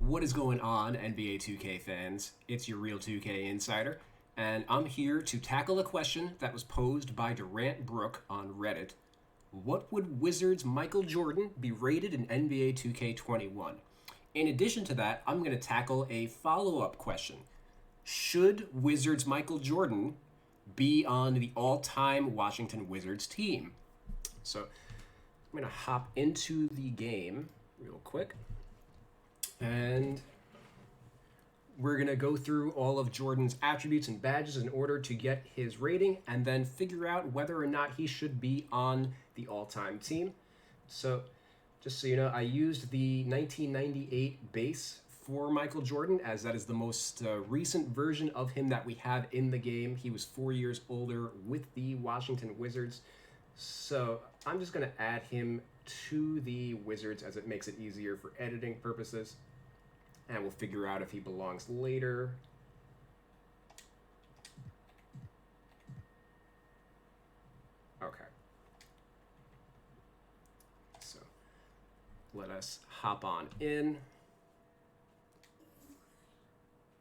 What is going on, NBA 2K fans? It's your Real 2K Insider, and I'm here to tackle a question that was posed by Durant Brooke on Reddit. What would Wizards' Michael Jordan be rated in NBA 2K21? In addition to that, I'm going to tackle a follow up question. Should Wizards' Michael Jordan be on the all time Washington Wizards team? So I'm going to hop into the game real quick. And we're going to go through all of Jordan's attributes and badges in order to get his rating and then figure out whether or not he should be on the all-time team. So just so you know, I used the 1998 base for Michael Jordan, as that is the most recent version of him that we have in the game. He was 4 years older with the Washington Wizards. So I'm just going to add him to the Wizards as it makes it easier for editing purposes. And we'll figure out if he belongs later. Okay. So let us hop on in.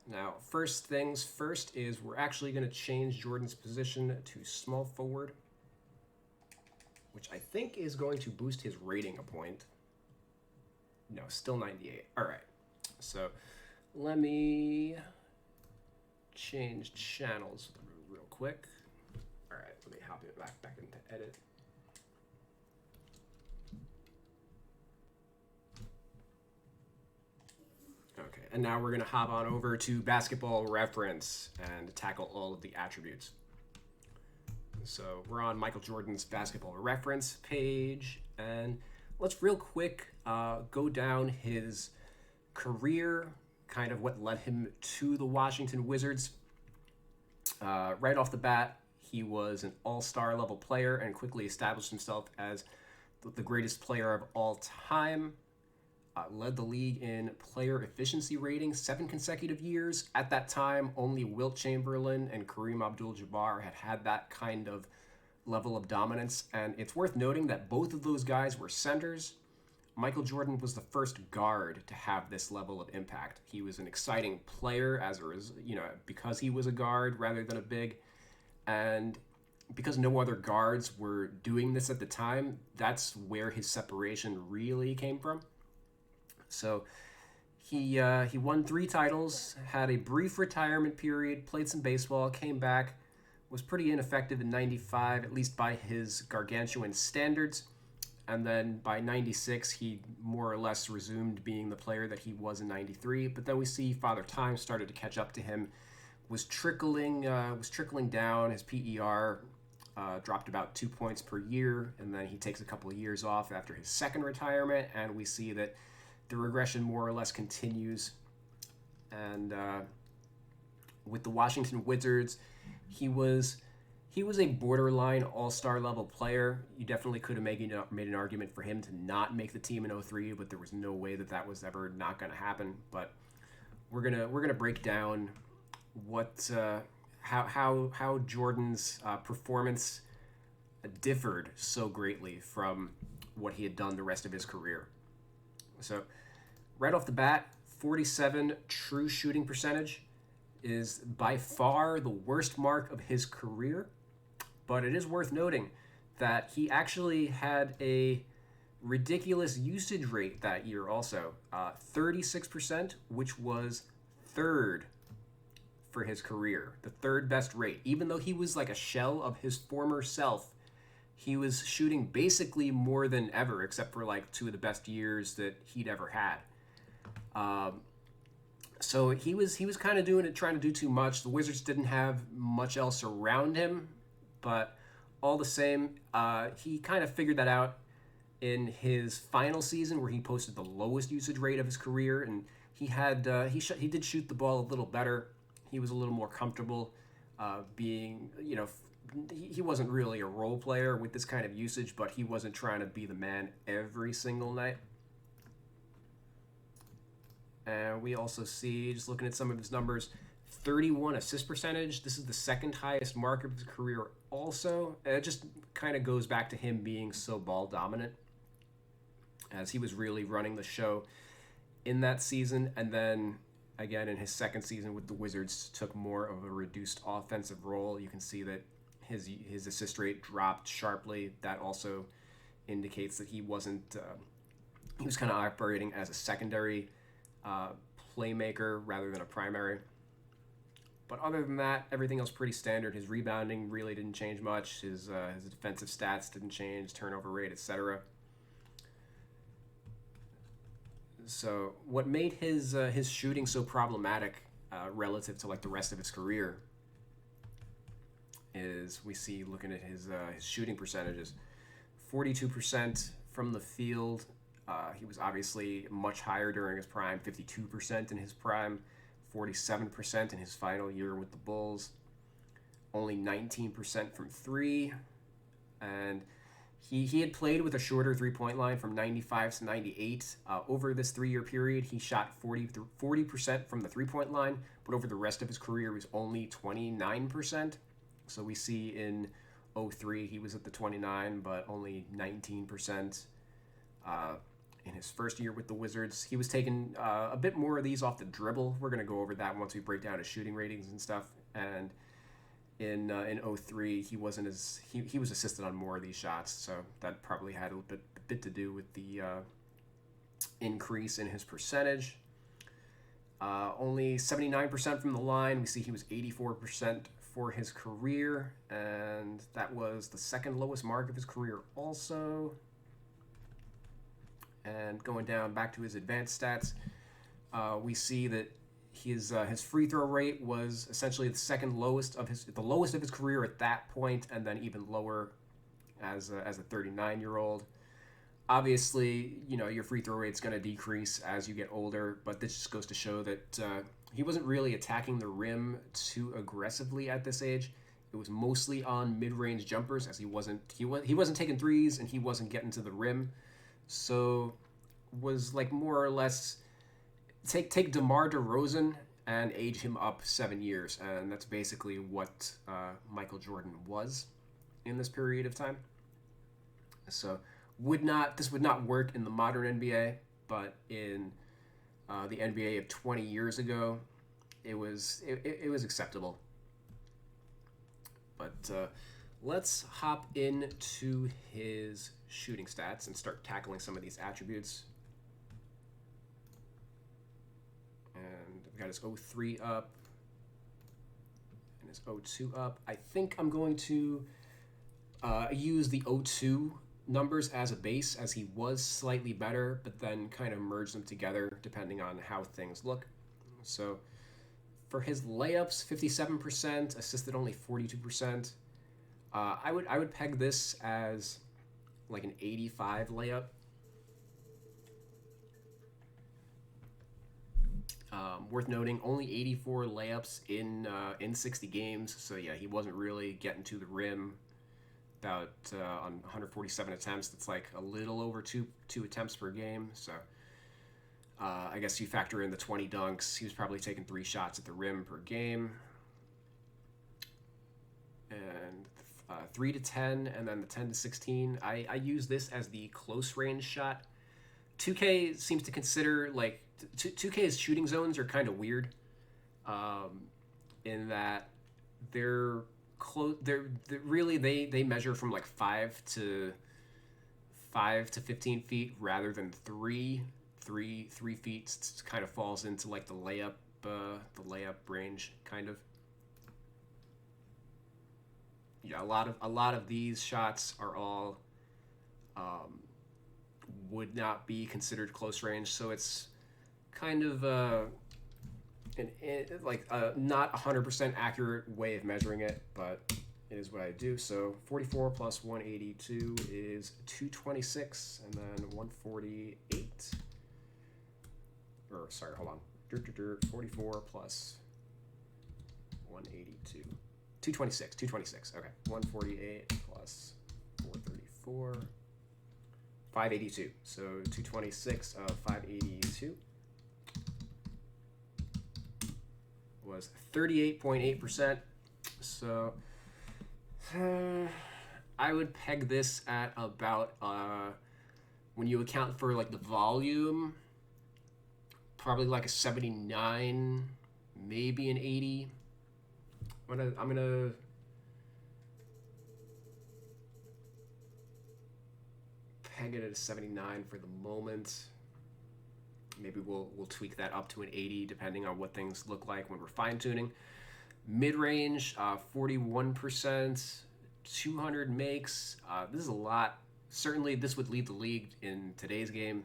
Now, first things first is we're actually going to change Jordan's position to small forward, which I think is going to boost his rating a point. No, still 98. All right. So let me change channels real quick. All right, let me hop it back into edit. Okay, and now we're going to hop on over to Basketball Reference and tackle all of the attributes. So we're on Michael Jordan's Basketball Reference page, and let's real quick go down his career, kind of what led him to the Washington Wizards. Right off the bat, he was an all-star level player and quickly established himself as the greatest player of all time. Led the league in player efficiency rating 7 consecutive years. At that time, only Wilt Chamberlain and Kareem Abdul-Jabbar had that kind of level of dominance. And it's worth noting that both of those guys were centers. Michael Jordan was the first guard to have this level of impact. He was an exciting player because he was a guard rather than a big. And because no other guards were doing this at the time, that's where his separation really came from. So he won 3 titles, had a brief retirement period, played some baseball, came back, was pretty ineffective in 95, at least by his gargantuan standards. And then by 96, he more or less resumed being the player that he was in 93. But then we see Father Time started to catch up to him, was trickling down. His PER dropped about 2 points per year, and then he takes a couple of years off after his second retirement, and we see that the regression more or less continues. And with the Washington Wizards, he was a borderline all-star level player. You definitely could have made an argument for him to not make the team in 03, but there was no way that was ever not going to happen. But we're gonna break down what how Jordan's performance differed so greatly from what he had done the rest of his career. So right off the bat, 47 true shooting percentage is by far the worst mark of his career. But it is worth noting that he actually had a ridiculous usage rate that year also. 36%, which was third for his career. The third best rate. Even though he was like a shell of his former self, he was shooting basically more than ever, except for like 2 of the best years that he'd ever had. So he was kind of trying to do too much. The Wizards didn't have much else around him, but all the same, he kind of figured that out in his final season, where he posted the lowest usage rate of his career, and he did shoot the ball a little better. He was a little more comfortable being, he wasn't really a role player with this kind of usage, but he wasn't trying to be the man every single night. And we also see, just looking at some of his numbers, 31 assist percentage. This is the second highest mark of his career also. And it just kind of goes back to him being so ball dominant, as he was really running the show. in that season, and then again in his second season with the Wizards took more of a reduced offensive role. You can see that his assist rate dropped sharply. That also indicates that he wasn't he was kind of operating as a secondary playmaker rather than a primary. But other than that, everything else pretty standard. His rebounding really didn't change much. His defensive stats didn't change, turnover rate, etc. So what made his shooting so problematic relative to like the rest of his career is we see looking at his shooting percentages, 42% from the field. He was obviously much higher during his prime, 52% in his prime, 47% in his final year with the Bulls, only 19% from three, and he had played with a shorter three-point line from 95 to 98. Over this 3-year period, he shot 40% from the three-point line, but over the rest of his career, it was only 29%. So we see in 03, he was at the 29, but only 19%. In his first year with the Wizards, he was taking a bit more of these off the dribble. We're going to go over that once we break down his shooting ratings and stuff. And in 03, he wasn't as he was assisted on more of these shots, so that probably had a bit to do with the increase in his percentage. Only 79% from the line. We see he was 84% for his career, and that was the second lowest mark of his career also. And going down back to his advanced stats, we see that his free throw rate was essentially the lowest of his career at that point, and then even lower as a 39-year-old. Obviously, your free throw rate's going to decrease as you get older, but this just goes to show that he wasn't really attacking the rim too aggressively at this age. It was mostly on mid-range jumpers, as he wasn't taking threes and he wasn't getting to the rim. So was like more or less take DeMar DeRozan and age him up 7 years, and that's basically what Michael Jordan was in this period of time. So this would not work in the modern NBA, but in the NBA of 20 years ago, it was acceptable. But let's hop into his shooting stats and start tackling some of these attributes. And I've got his 03 up and his 02 up. I think I'm going to use the 02 numbers as a base, as he was slightly better, but then kind of merge them together depending on how things look. So for his layups, 57%, assisted only 42%. I would peg this as like an 85 layup. Worth noting, only 84 layups in 60 games. So yeah, he wasn't really getting to the rim. About on 147 attempts, that's like a little over two attempts per game. So I guess you factor in the 20 dunks, he was probably taking 3 shots at the rim per game. And 3 to 10, and then the 10 to 16. I use this as the close range shot. 2K seems to consider, like, 2K's shooting zones are kind of weird, in that they're really they measure from like 5 to 15 feet rather than 3 feet. Kind of falls into like the layup range kind of. Yeah, a lot of these shots are all would not be considered close range, so it's kind of not 100% accurate way of measuring it, but it is what I do. So 44 plus 182 is 226, and then 148. Or sorry, hold on. 44 plus 182. 226. Okay. 148 plus 434. 582. So 226 of 582 was 38.8%. So I would peg this at about when you account for like the volume, probably like a 79, maybe an 80. I'm gonna peg it at a 79 for the moment. Maybe we'll tweak that up to an 80 depending on what things look like when we're fine tuning. Mid range, 41%, 200 makes. This is a lot. Certainly, this would lead the league in today's game,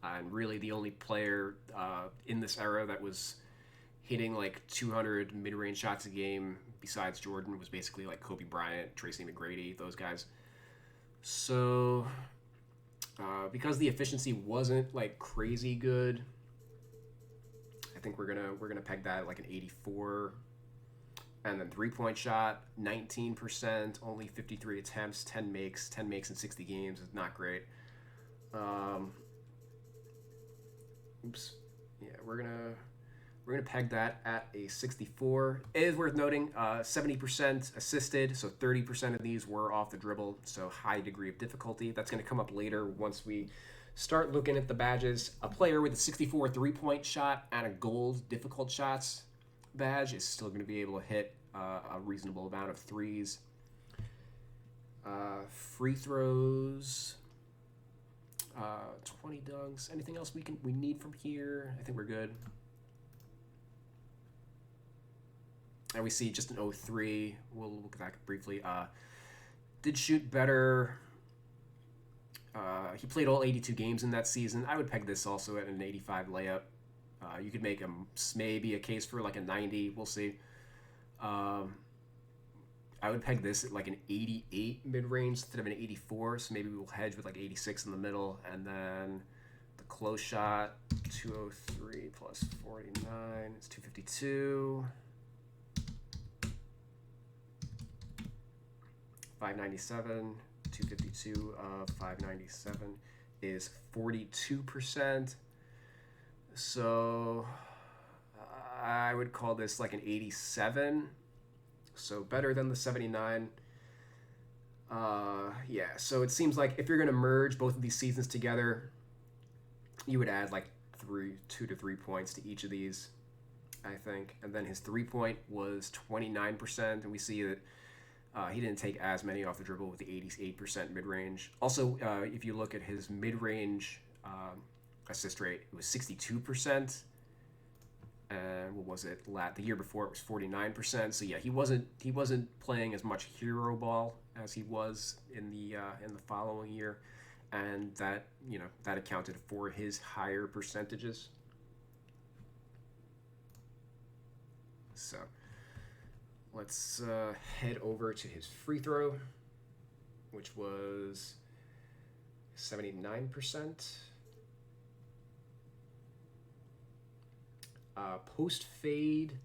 and really the only player in this era that was hitting like 200 mid range shots a game besides Jordan was basically like Kobe Bryant, Tracy McGrady, those guys. So because the efficiency wasn't like crazy good, I think we're gonna peg that at like an 84. And then 3-point shot, 19%, only 53 attempts, 10 makes in 60 games is not great. Oops, yeah, we're gonna peg that at a 64. It is worth noting, 70% assisted, so 30% of these were off the dribble, so high degree of difficulty. That's gonna come up later once we start looking at the badges. A player with a 64 3-point shot and a gold difficult shots badge is still going to be able to hit a reasonable amount of threes. Free throws, 20 dunks. Anything else we need from here? I think we're good. And we see just an 03. We'll look at that briefly. Did shoot better. He played all 82 games in that season. I would peg this also at an 85 layup. You could make maybe a case for like a 90. We'll see. I would peg this at like an 88 mid-range instead of an 84. So maybe we'll hedge with like 86 in the middle. And then the close shot, 203 plus 49 is 252. 597, 252 of 597 is 42%. So I would call this like an 87. So better than the 79. Yeah, so it seems like if you're going to merge both of these seasons together, you would add like 2 to 3 points to each of these, I think. And then his 3-point was 29%, and we see that he didn't take as many off the dribble with the 88% mid-range. Also, if you look at his mid-range assist rate, it was 62%. And what was it? The year before it was 49%. So yeah, he wasn't playing as much hero ball as he was in the following year, and that accounted for his higher percentages. So let's head over to his free throw, which was 79%. Post fade.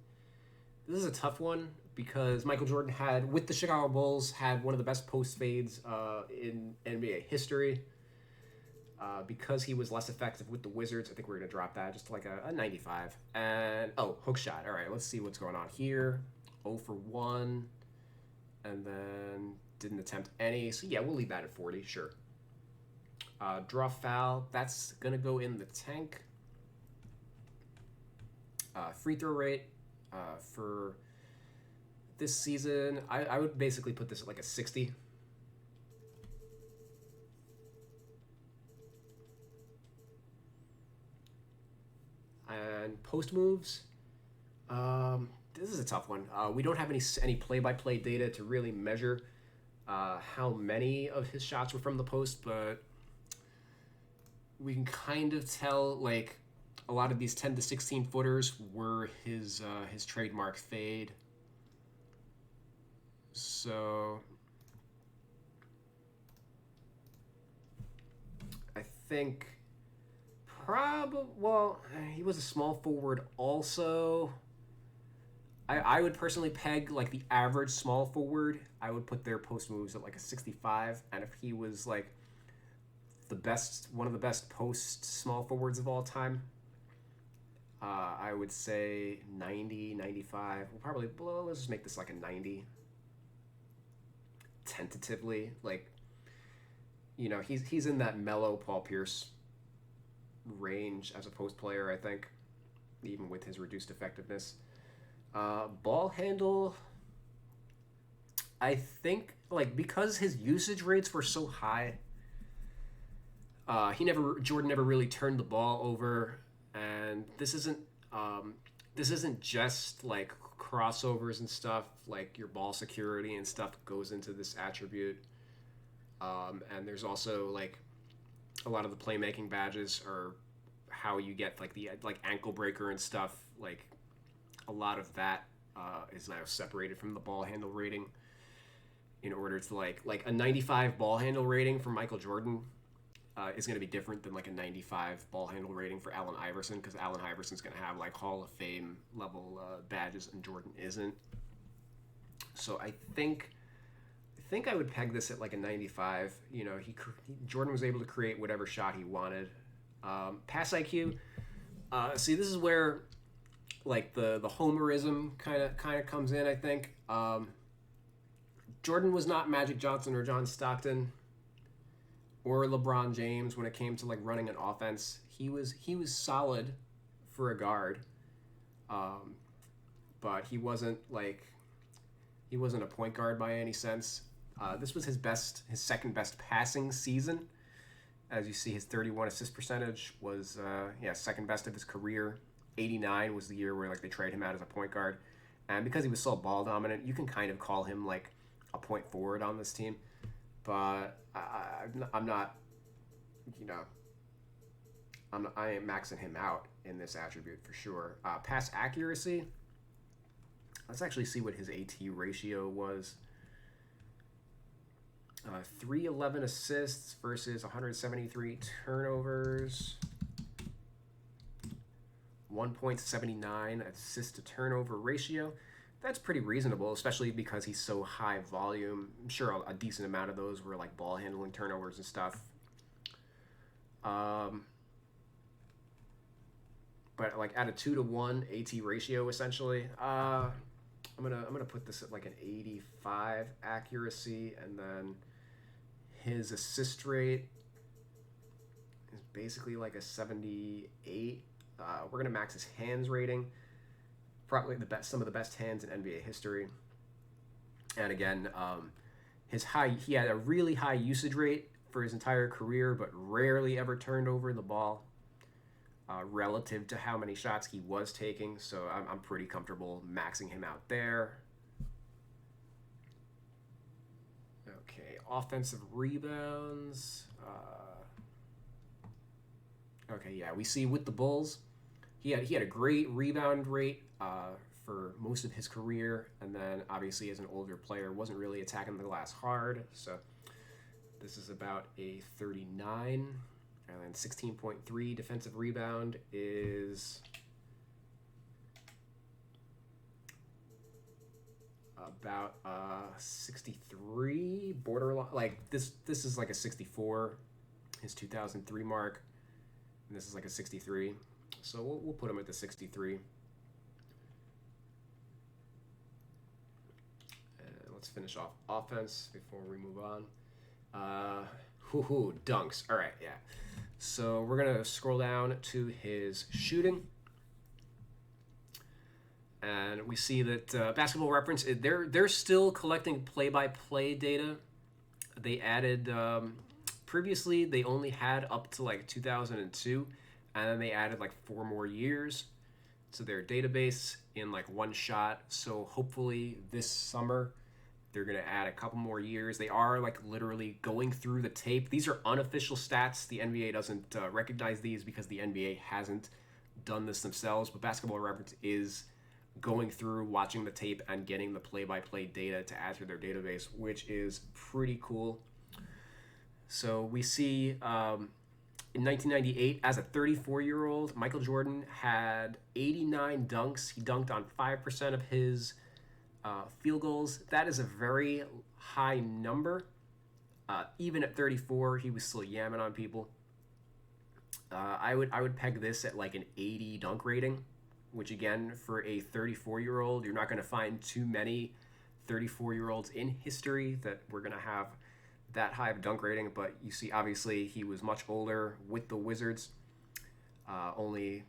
This is a tough one because Michael Jordan with the Chicago Bulls, had one of the best post fades in NBA history. Because he was less effective with the Wizards, I think we're going to drop that just to like a 95. And, hook shot. All right, let's see what's going on here. 0 for 1. And then didn't attempt any. So, yeah, we'll leave that at 40, sure. Draw foul. That's going to go in the tank. Free throw rate for this season, I would basically put this at like a 60. And post moves, this is a tough one. We don't have any play-by-play data to really measure how many of his shots were from the post, but we can kind of tell like a lot of these 10 to 16 footers were his trademark fade. So I think he was a small forward also. I would personally peg like the average small forward. I would put their post moves at like a 65, and if he was like one of the best post small forwards of all time, I would say 90, 95. Let's just make this like a 90. Tentatively, like, he's in that mellow Paul Pierce range as a post player, I think, even with his reduced effectiveness. Ball handle, I think, like, because his usage rates were so high, Jordan never really turned the ball over, and this isn't just like crossovers and stuff. Like your ball security and stuff goes into this attribute, and there's also like a lot of the playmaking badges are how you get like the like ankle breaker and stuff. Like a lot of that is now separated from the ball handle rating in order to like a 95 ball handle rating for Michael Jordan is going to be different than like a 95 ball handle rating for Allen Iverson, because Allen Iverson's going to have like Hall of Fame level badges and Jordan isn't. So I think I would peg this at like a 95. You know, Jordan was able to create whatever shot he wanted. Pass IQ. See, this is where like the homerism kind of comes in. I think Jordan was not Magic Johnson or John Stockton or LeBron James when it came to like running an offense. He was solid for a guard, but he wasn't a point guard by any sense. This was his second best passing season. As you see, his 31 assist percentage was second best of his career. 89 was the year where like they traded him out as a point guard, and because he was so ball dominant, you can kind of call him like a point forward on this team. But I'm not, you know, I ain't maxing him out in this attribute for sure. Pass accuracy. Let's actually see what his AT ratio was. 311 assists versus 173 turnovers. 1.79 assist to turnover ratio. That's pretty reasonable, especially because he's so high volume. I'm sure a decent amount of those were like ball handling turnovers and stuff. But like at a 2-to-1 AT ratio, essentially, I'm gonna put this at like an 85 accuracy, and then his assist rate is basically like a 78. We're gonna max his hands rating. Probably some of the best hands in NBA history. And again, he had a really high usage rate for his entire career, but rarely ever turned over the ball relative to how many shots he was taking. So I'm pretty comfortable maxing him out there. Okay, offensive rebounds. Okay, yeah, we see with the Bulls, he had a great rebound rate for most of his career, and then obviously as an older player wasn't really attacking the glass hard. So this is about a 39, and then 16.3 defensive rebound is about 63 borderline. Like this is like a 64, his 2003 mark, and this is like a 63. So we'll put him at the 63. And let's finish off offense before we move on. Dunks. All right, yeah. So we're gonna scroll down to his shooting, and we see that Basketball Reference, they're still collecting play-by-play data. They added previously they only had up to like 2002. And then they added like 4 more years to their database in like one shot. So hopefully this summer they're going to add a couple more years. They are like literally going through the tape. These are unofficial stats. The NBA doesn't recognize these because the NBA hasn't done this themselves. But Basketball Reference is going through, watching the tape, and getting the play-by-play data to add to their database, which is pretty cool. So we see... in 1998, as a 34-year-old, Michael Jordan had 89 dunks. He dunked on 5% of his field goals. That is a very high number. Even at 34, he was still yamming on people. I would peg this at like an 80 dunk rating, which again, for a 34-year-old, you're not going to find too many 34-year-olds in history that we're going to have that high of dunk rating. But you see, obviously, he was much older with the Wizards. only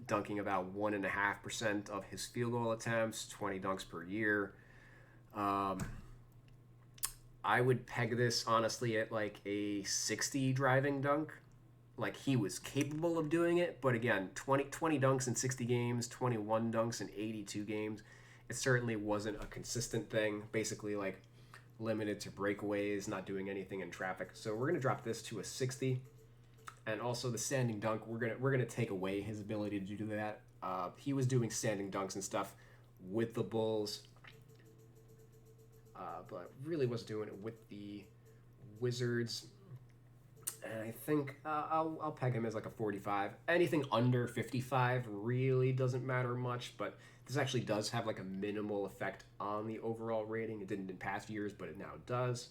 dunking about 1.5% of his field goal attempts, 20 dunks per year. I would peg this honestly at like a 60 driving dunk. Like he was capable of doing it, but again, 20 dunks in 60 games, 21 dunks in 82 games. It certainly wasn't a consistent thing. Basically, like limited to breakaways, not doing anything in traffic. So we're gonna drop this to a 60. And also the standing dunk, we're gonna take away his ability to do that. He was doing standing dunks and stuff with the Bulls, but really was doing it with the Wizards. And I think I'll peg him as like a 45. Anything under 55 really doesn't matter much, but this actually does have like a minimal effect on the overall rating. It didn't in past years, but it now does.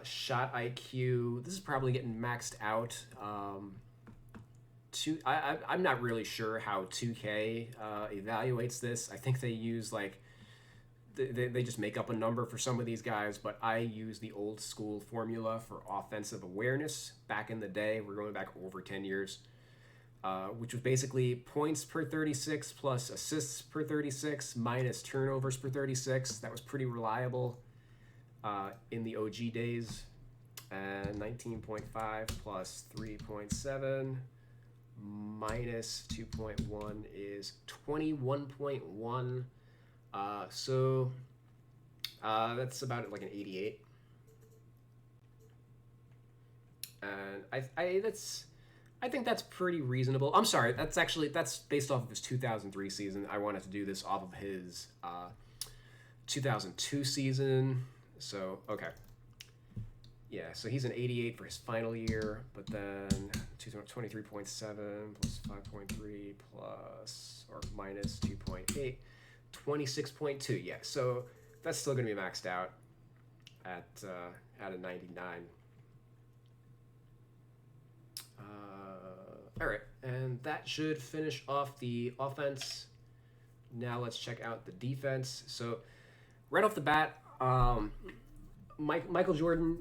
Shot IQ, this is probably getting maxed out. I'm not really sure how 2K evaluates this. I think they use like they just make up a number for some of these guys, but I use the old school formula for offensive awareness back in the day. We're going back over 10 years, which was basically points per 36 plus assists per 36 minus turnovers per 36. That was pretty reliable in the OG days. And 19.5 plus 3.7 minus 2.1 is 21.1. So that's about like an 88. And I think that's pretty reasonable. I'm sorry, that's based off of his 2003 season. I wanted to do this off of his 2002 season. So, okay. Yeah, so he's an 88 for his final year, but then 23.7 plus 5.3 plus or minus 2.8. 26.2, yeah. So that's still going to be maxed out at a 99. All right, and that should finish off the offense. Now let's check out the defense. So right off the bat, Michael Jordan,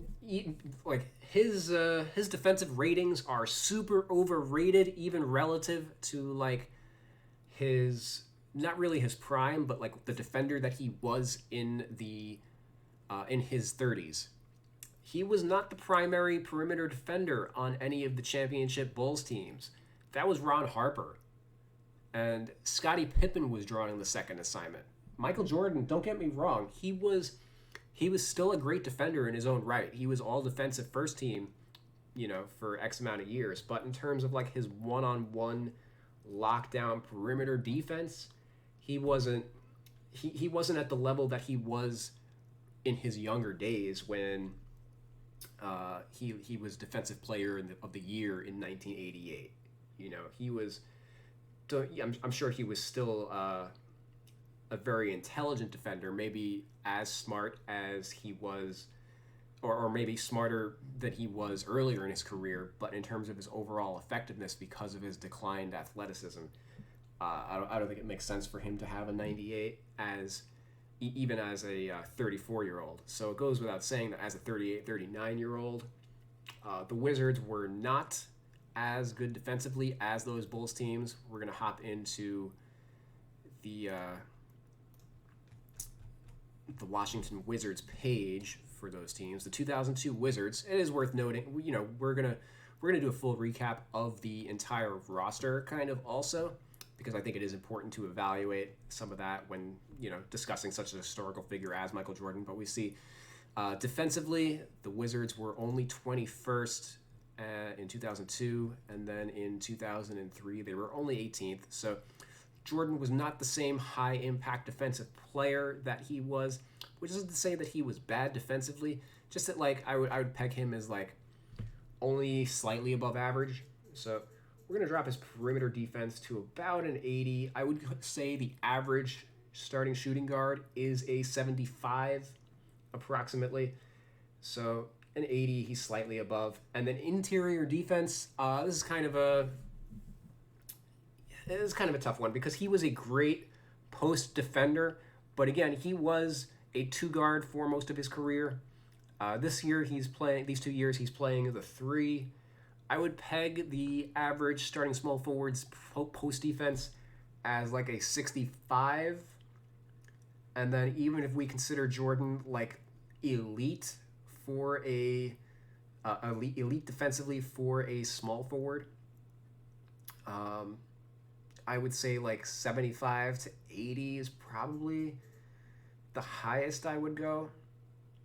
like his defensive ratings are super overrated, even relative to like his. Not really his prime, but like the defender that he was in his 30s. He was not the primary perimeter defender on any of the championship Bulls teams. That was Ron Harper. And Scottie Pippen was drawing the second assignment. Michael Jordan, don't get me wrong, he was still a great defender in his own right. He was all defensive first team, for X amount of years. But in terms of like his one-on-one lockdown perimeter defense, he wasn't at the level that he was in his younger days when he was defensive player of the year in 1988. He was. I'm sure he was still a very intelligent defender, maybe as smart as he was, or maybe smarter than he was earlier in his career. But in terms of his overall effectiveness, because of his declined athleticism, I don't think it makes sense for him to have a 98 even as a 34-year-old. So it goes without saying that as a 38, 39-year-old, the Wizards were not as good defensively as those Bulls teams. We're going to hop into the Washington Wizards page for those teams. The 2002 Wizards, it is worth noting, we're going to do a full recap of the entire roster kind of also, because I think it is important to evaluate some of that when, discussing such a historical figure as Michael Jordan. But we see defensively, the Wizards were only 21st in 2002, and then in 2003, they were only 18th. So Jordan was not the same high-impact defensive player that he was, which isn't to say that he was bad defensively, just that, like, I would peg him as, like, only slightly above average. So we're going to drop his perimeter defense to about an 80. I would say the average starting shooting guard is a 75, approximately. So an 80, he's slightly above. And then interior defense, this is kind of a tough one because he was a great post defender, but again, he was a two guard for most of his career. These 2 years, he's playing the 3. I would peg the average starting small forwards post defense as like a 65. And then even if we consider Jordan like elite for a elite defensively for a small forward, I would say like 75 to 80 is probably the highest I would go.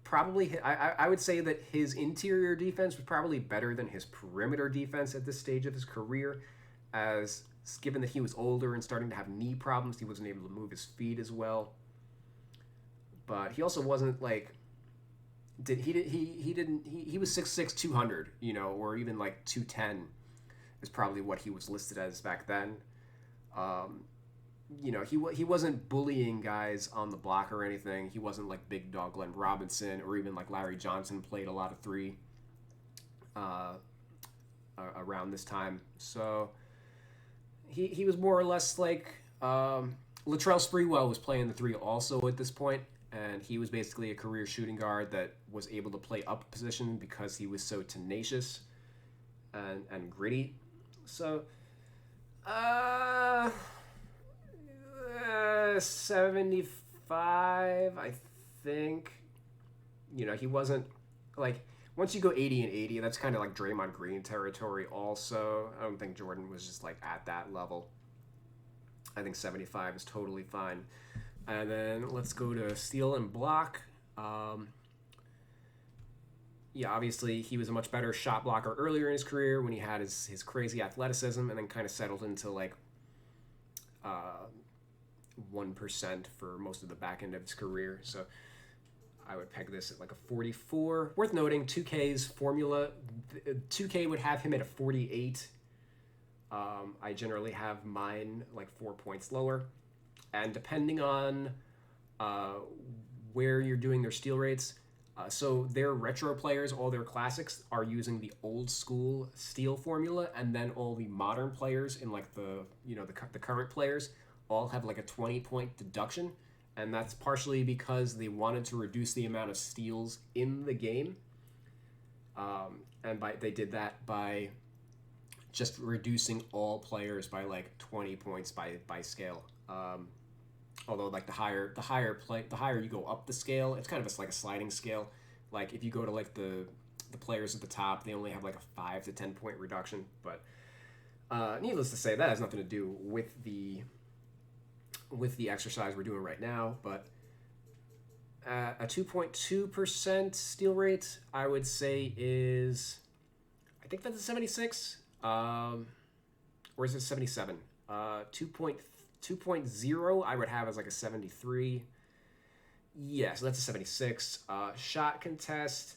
Probably, I would say that his interior defense was probably better than his perimeter defense at this stage of his career, as given that he was older and starting to have knee problems, he wasn't able to move his feet as well. But he also wasn't like he was 6'6", 200, or even like 210 is probably what he was listed as back then. He wasn't bullying guys on the block or anything. He wasn't like big dog Glenn Robinson or even like Larry Johnson played a lot of three around this time. So he was more or less like Latrell Sprewell was playing the three also at this point, and he was basically a career shooting guard that was able to play up position because he was so tenacious and gritty. So 75, I think. He wasn't like, once you go 80 and 80, that's kind of like Draymond Green territory also. I don't think Jordan was just like at that level. I think 75 is totally fine. And then let's go to steal and block. Obviously he was a much better shot blocker earlier in his career when he had his crazy athleticism, and then kind of settled into like 1% for most of the back end of his career. So I would peg this at like a 44. Worth noting, 2K's formula, 2K would have him at a 48. I generally have mine like 4 points lower. And depending on where you're doing their steal rates, so their retro players, all their classics are using the old school steal formula, and then all the modern players in like the current players all have like a 20-point deduction, and that's partially because they wanted to reduce the amount of steals in the game, and they did that by just reducing all players by like 20 points by scale. Although like the higher you go up the scale, it's kind of like a sliding scale. Like if you go to like the players at the top, they only have like a 5 to 10 point reduction. But needless to say, that has nothing to do with the exercise we're doing right now. But a 2.2% steal rate, I would say is, I think that's a 76, or is it 77? 2.0 I would have as like a 73. Yeah, so that's a 76. Shot contest,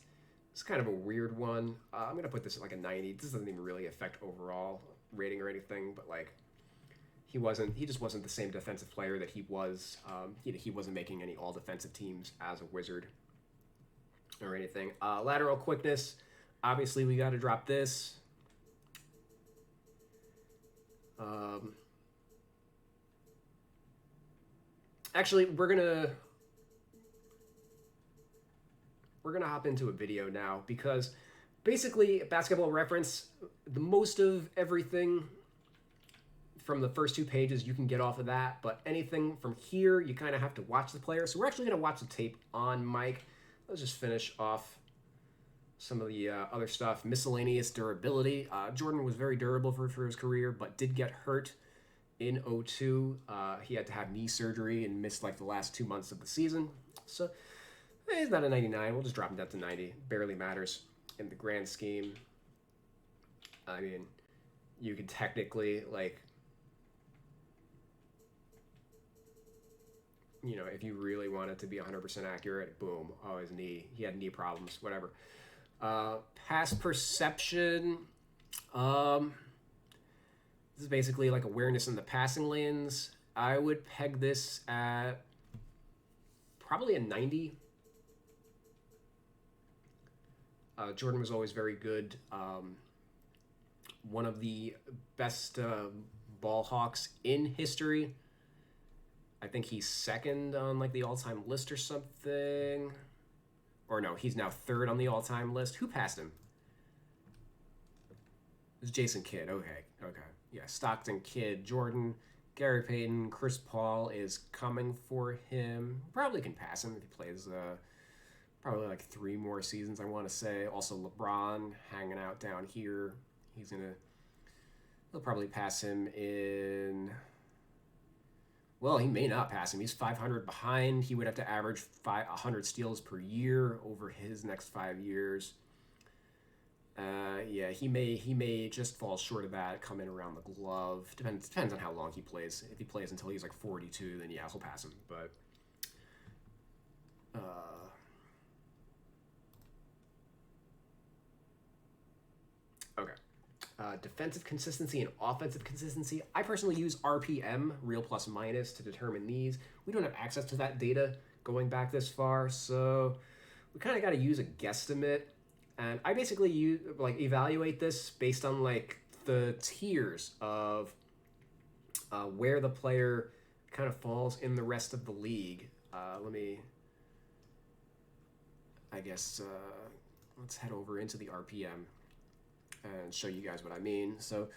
it's kind of a weird one. I'm going to put this at like a 90. This doesn't even really affect overall rating or anything, but like he just wasn't the same defensive player that he was. He wasn't making any all defensive teams as a Wizard or anything. Lateral quickness, obviously we got to drop this. Actually, we're gonna hop into a video now, because basically Basketball Reference, the most of everything from the first 2 pages you can get off of that, but anything from here you kind of have to watch the player. So we're actually gonna watch the tape on mic. Let's just finish off some of the other stuff. Miscellaneous Durability. Jordan was very durable for his career, but did get hurt in 2002. He had to have knee surgery and missed like the last 2 months of the season. So he's not a 99. We'll just drop him down to 90. Barely matters in the grand scheme. I mean, you could technically like, if you really wanted to be 100% accurate, boom, oh, his knee. He had knee problems, whatever. Pass perception. This is basically like awareness in the passing lanes. I would peg this at probably a 90. Jordan was always very good. One of the best ball hawks in history. I think he's second on like the all-time list or something. Or no, he's now third on the all-time list. Who passed him? It's Jason Kidd. Okay. Yeah, Stockton, Kidd, Jordan, Gary Payton, Chris Paul is coming for him. Probably can pass him if he plays probably like 3 more seasons, I want to say. Also, LeBron hanging out down here. He'll probably pass him in. Well, he may not pass him. He's 500 behind. He would have to average 100 steals per year over his next 5 years. Yeah, he may just fall short of that, come in around the glove. Depends on how long he plays. If he plays until he's like 42, then yeah, he'll pass him. But okay. Defensive consistency and offensive consistency. I personally use RPM, real plus minus, to determine these. We don't have access to that data going back this far, so we kind of got to use a guesstimate. And I basically evaluate this based on like the tiers of where the player kind of falls in the rest of the league. Let's head over into the RPM and show you guys what I mean. So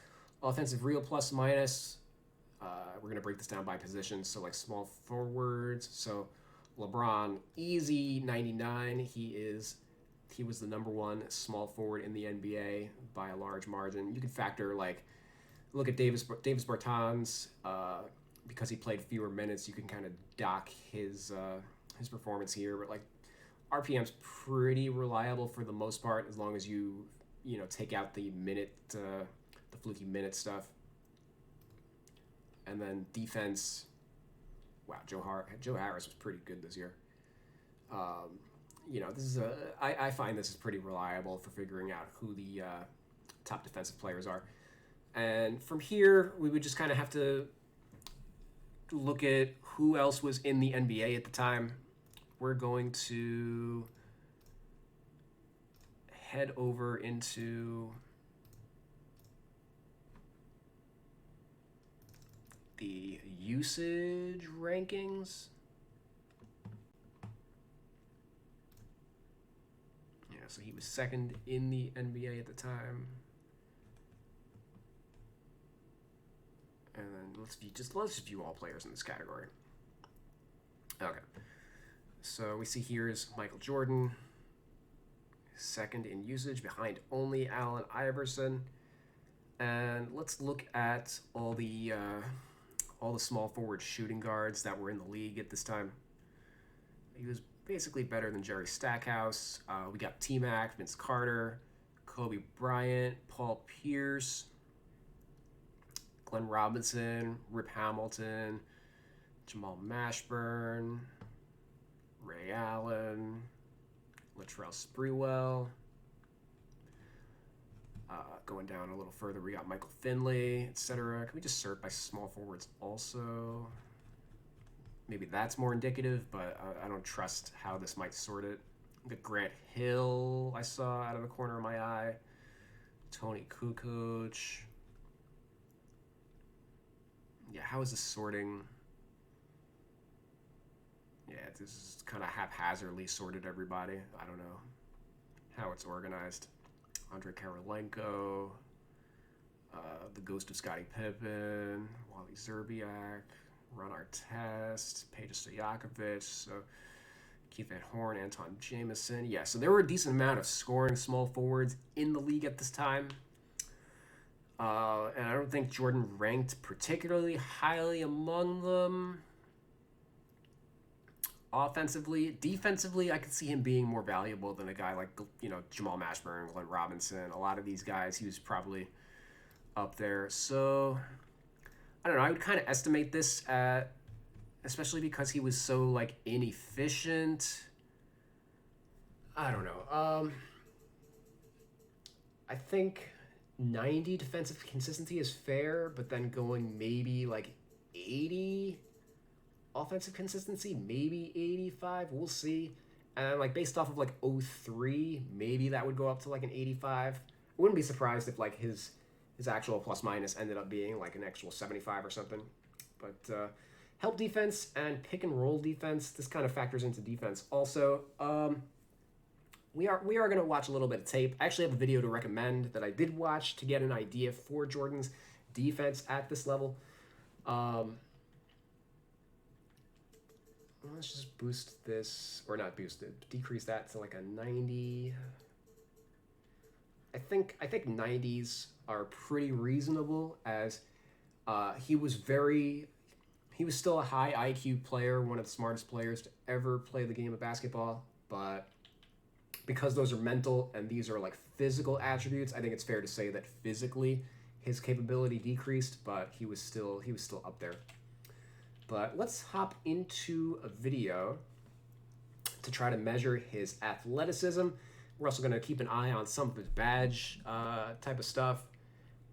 offensive real plus minus, we're going to break this down by position. So like small forwards. So LeBron, easy 99. He was the #1 small forward in the NBA by a large margin. You could factor look at Davis Bertans, because he played fewer minutes. You can kind of dock his performance here, but like RPM's pretty reliable for the most part, as long as you take out the fluky minute stuff. And then defense, wow, Joe Harris was pretty good this year. This is I find this is pretty reliable for figuring out who the top defensive players are. And from here, we would just kind of have to look at who else was in the NBA at the time. We're going to head over into the usage rankings. Yeah, so he was second in the NBA at the time. And then let's view all players in this category. Okay. So we see here is Michael Jordan, second in usage behind only Allen Iverson. And let's look at all the small forward shooting guards that were in the league at this time. He was basically better than Jerry Stackhouse. We got T-Mac, Vince Carter, Kobe Bryant, Paul Pierce, Glenn Robinson, Rip Hamilton, Jamal Mashburn, Ray Allen, Latrell Sprewell. Going down a little further, we got Michael Finley, etc. Can we just sort by small forwards also? Maybe that's more indicative, but I don't trust how this might sort it. The Grant Hill I saw out of the corner of my eye. Tony Kukoc. Yeah, how is this sorting? Yeah, this is kind of haphazardly sorted, everybody. I don't know how it's organized. Andre Karolinko, the ghost of Scottie Pippen, Wally Zerbiak, Ron Artest, Peja Stojakovic, so Keith Van Horn, Anton Jameson. Yeah, so there were a decent amount of scoring small forwards in the league at this time. And I don't think Jordan ranked particularly highly among them. Offensively, defensively, I could see him being more valuable than a guy like Jamal Mashburn, Glenn Robinson. A lot of these guys, he was probably up there. So I don't know. I would kind of estimate this at, especially because he was so inefficient. I don't know. I think 90 defensive consistency is fair, but then going maybe 80 offensive consistency, maybe 85, we'll see. And based off of 03, maybe that would go up to an 85. I wouldn't be surprised if his actual plus minus ended up being an actual 75 or something. But help defense and pick and roll defense, this kind of factors into defense also. we are going to watch a little bit of tape. I actually have a video to recommend that I did watch to get an idea for Jordan's defense at this level. Let's just boost this, or not boost it, decrease that to like a 90. I think 90s are pretty reasonable, as he was still a high IQ player, one of the smartest players to ever play the game of basketball, but because those are mental and these are like physical attributes, I think it's fair to say that physically his capability decreased, but he was still up there. But let's hop into a video to try to measure his athleticism. We're also going to keep an eye on some of his badge type of stuff.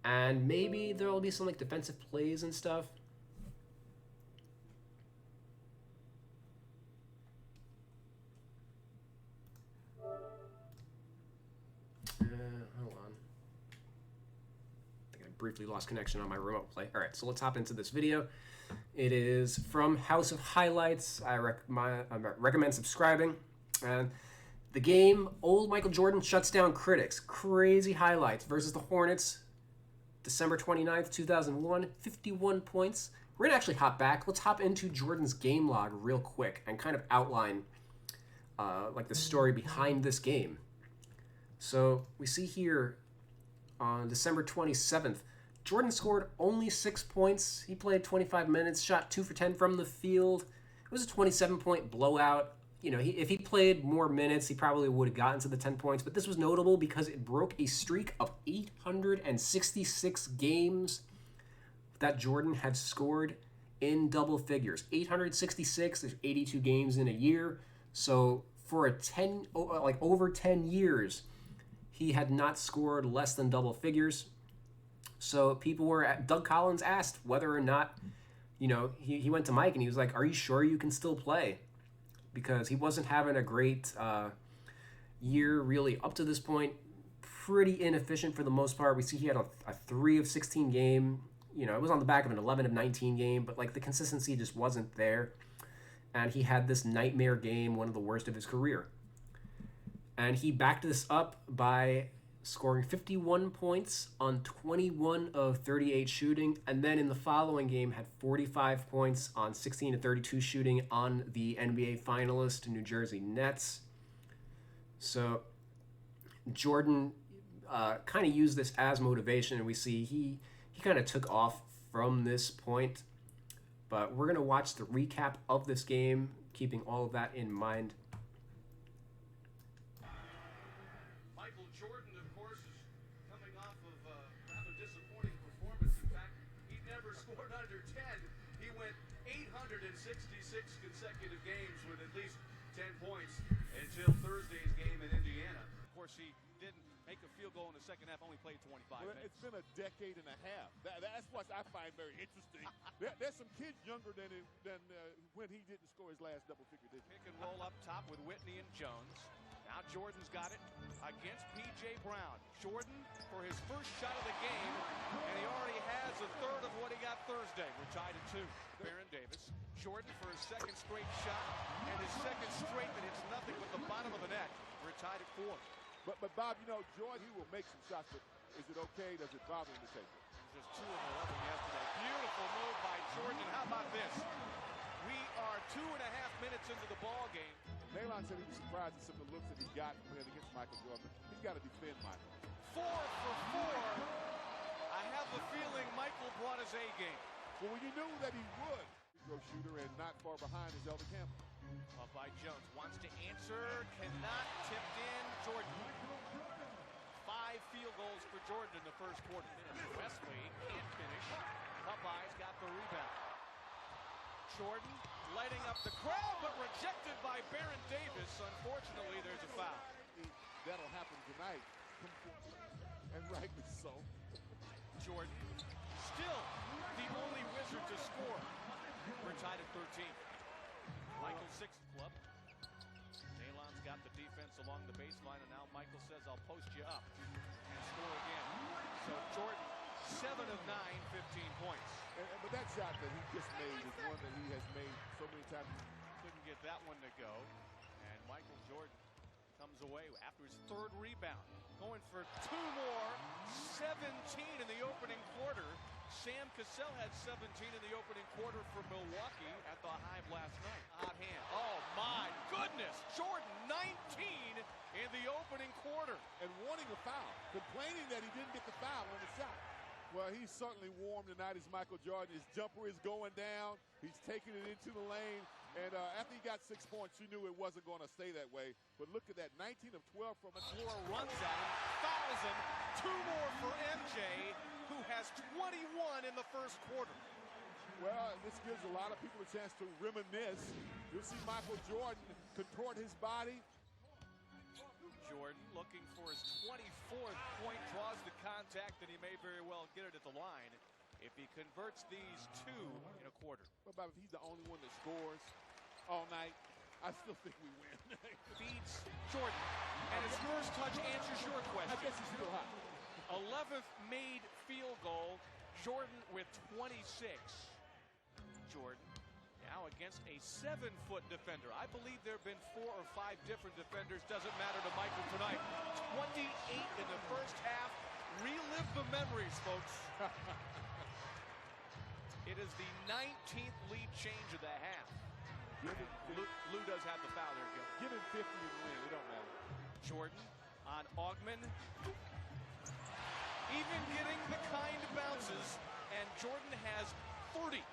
And maybe there will be some like defensive plays and stuff. Hold on. I think I briefly lost connection on my remote play. All right, so let's hop into this video. It is from House of Highlights. I recommend subscribing. And the game, old Michael Jordan shuts down critics. Crazy highlights versus the Hornets. December 29th, 2001, 51 points. We're going to actually hop back. Let's hop into Jordan's game log real quick and kind of outline like the story behind this game. So we see here on December 27th, Jordan scored only 6 points. He played 25 minutes, shot 2 for 10 from the field. It was a 27-point blowout. You know, if he played more minutes, he probably would have gotten to the 10 points. But this was notable because it broke a streak of 866 games that Jordan had scored in double figures. 866, there's 82 games in a year. So for over 10 years, he had not scored less than double figures. So Doug Collins asked whether or not, you know, he went to Mike and he was like, are you sure you can still play? Because he wasn't having a great year really up to this point. Pretty inefficient for the most part. We see he had a 3 of 16 game. You know, it was on the back of an 11 of 19 game, but like the consistency just wasn't there. And he had this nightmare game, one of the worst of his career. And he backed this up by scoring 51 points on 21 of 38 shooting, and then in the following game had 45 points on 16 of 32 shooting on the NBA finalist New Jersey Nets. So Jordan kind of used this as motivation, and we see he kind of took off from this point. But we're going to watch the recap of this game, keeping all of that in mind. Consecutive games with at least 10 points until Thursday's game in Indiana. Of course, he didn't make a field goal in the second half, only played 25 minutes. It's been a decade and a half. That's what I find very interesting. There's some kids younger than when he didn't score his last double figure, did he? Pick and roll up top with Whitney and Jones. Now Jordan's got it against P.J. Brown. Jordan for his first shot of the game, and he already has a third of what he got Thursday. We're tied at 2. Baron Davis. Jordan for his second straight shot, and his second straight that hits nothing but the bottom of the net. We're tied at 4. But Bob, you know, Jordan, he will make some shots, but is it okay? Does it bother him to take it? Just 2 of 11 yesterday. Beautiful move by Jordan. How about this? We are 2.5 minutes into the ball game. Nalon said he was surprised at some of the looks that he got playing against Michael Jordan. He's got to defend Michael. 4 for 4. I have the feeling Michael brought his A game. Well, when you knew that he would, shooter and not far behind is Elder Campbell. Up by Jones, wants to answer, cannot, tipped in. Jordan. 5 field goals for Jordan in the first quarter. Wesley can't finish. Popeyes got the rebound. Jordan lighting up the crowd, but rejected by Baron Davis. Unfortunately, there's a foul. That'll happen tonight. And rightly so. Jordan, still the only Wizard to score. We're tied at 13. Michael's 6th club. Nalon's got the defense along the baseline, and now Michael says, I'll post you up and score again. So Jordan, 7 of 9, 15 points. But that shot that he just made is one that he has made so many times. Couldn't get that one to go. And Michael Jordan comes away after his third rebound. Going for two more. 17 in the opening quarter. Sam Cassell had 17 in the opening quarter for Milwaukee at the Hive last night. Hot hand. Oh my goodness. Jordan 19 in the opening quarter. And wanting a foul. Complaining that he didn't get the foul on the shot. Well, he's certainly warm tonight as Michael Jordan. His jumper is going down. He's taking it into the lane. And after he got 6 points, you knew it wasn't going to stay that way. But look at that, 19 of 12 from Flora runs at him, fouls him. Two more for MJ, who has 21 in the first quarter. Well, this gives a lot of people a chance to reminisce. You'll see Michael Jordan contort his body. Jordan looking for his 24th point, draws the contact, and he may very well get it at the line if he converts these two in a quarter. What about if he's the only one that scores all night? I still think we win. Feeds Jordan, and his first touch answers your question. I guess he's still hot. 11th made field goal, Jordan with 26. Jordan now against a 7-foot defender. I believe there have been 4 or 5 different defenders. Doesn't matter to Michael tonight. 28 in the first half. Relive the memories, folks. It is the 19th lead change of the half. Lou does have the foul there, Gil. Give him 50 and win. It don't matter. Jordan on Augman. Even getting the kind of bounces, and Jordan has 30.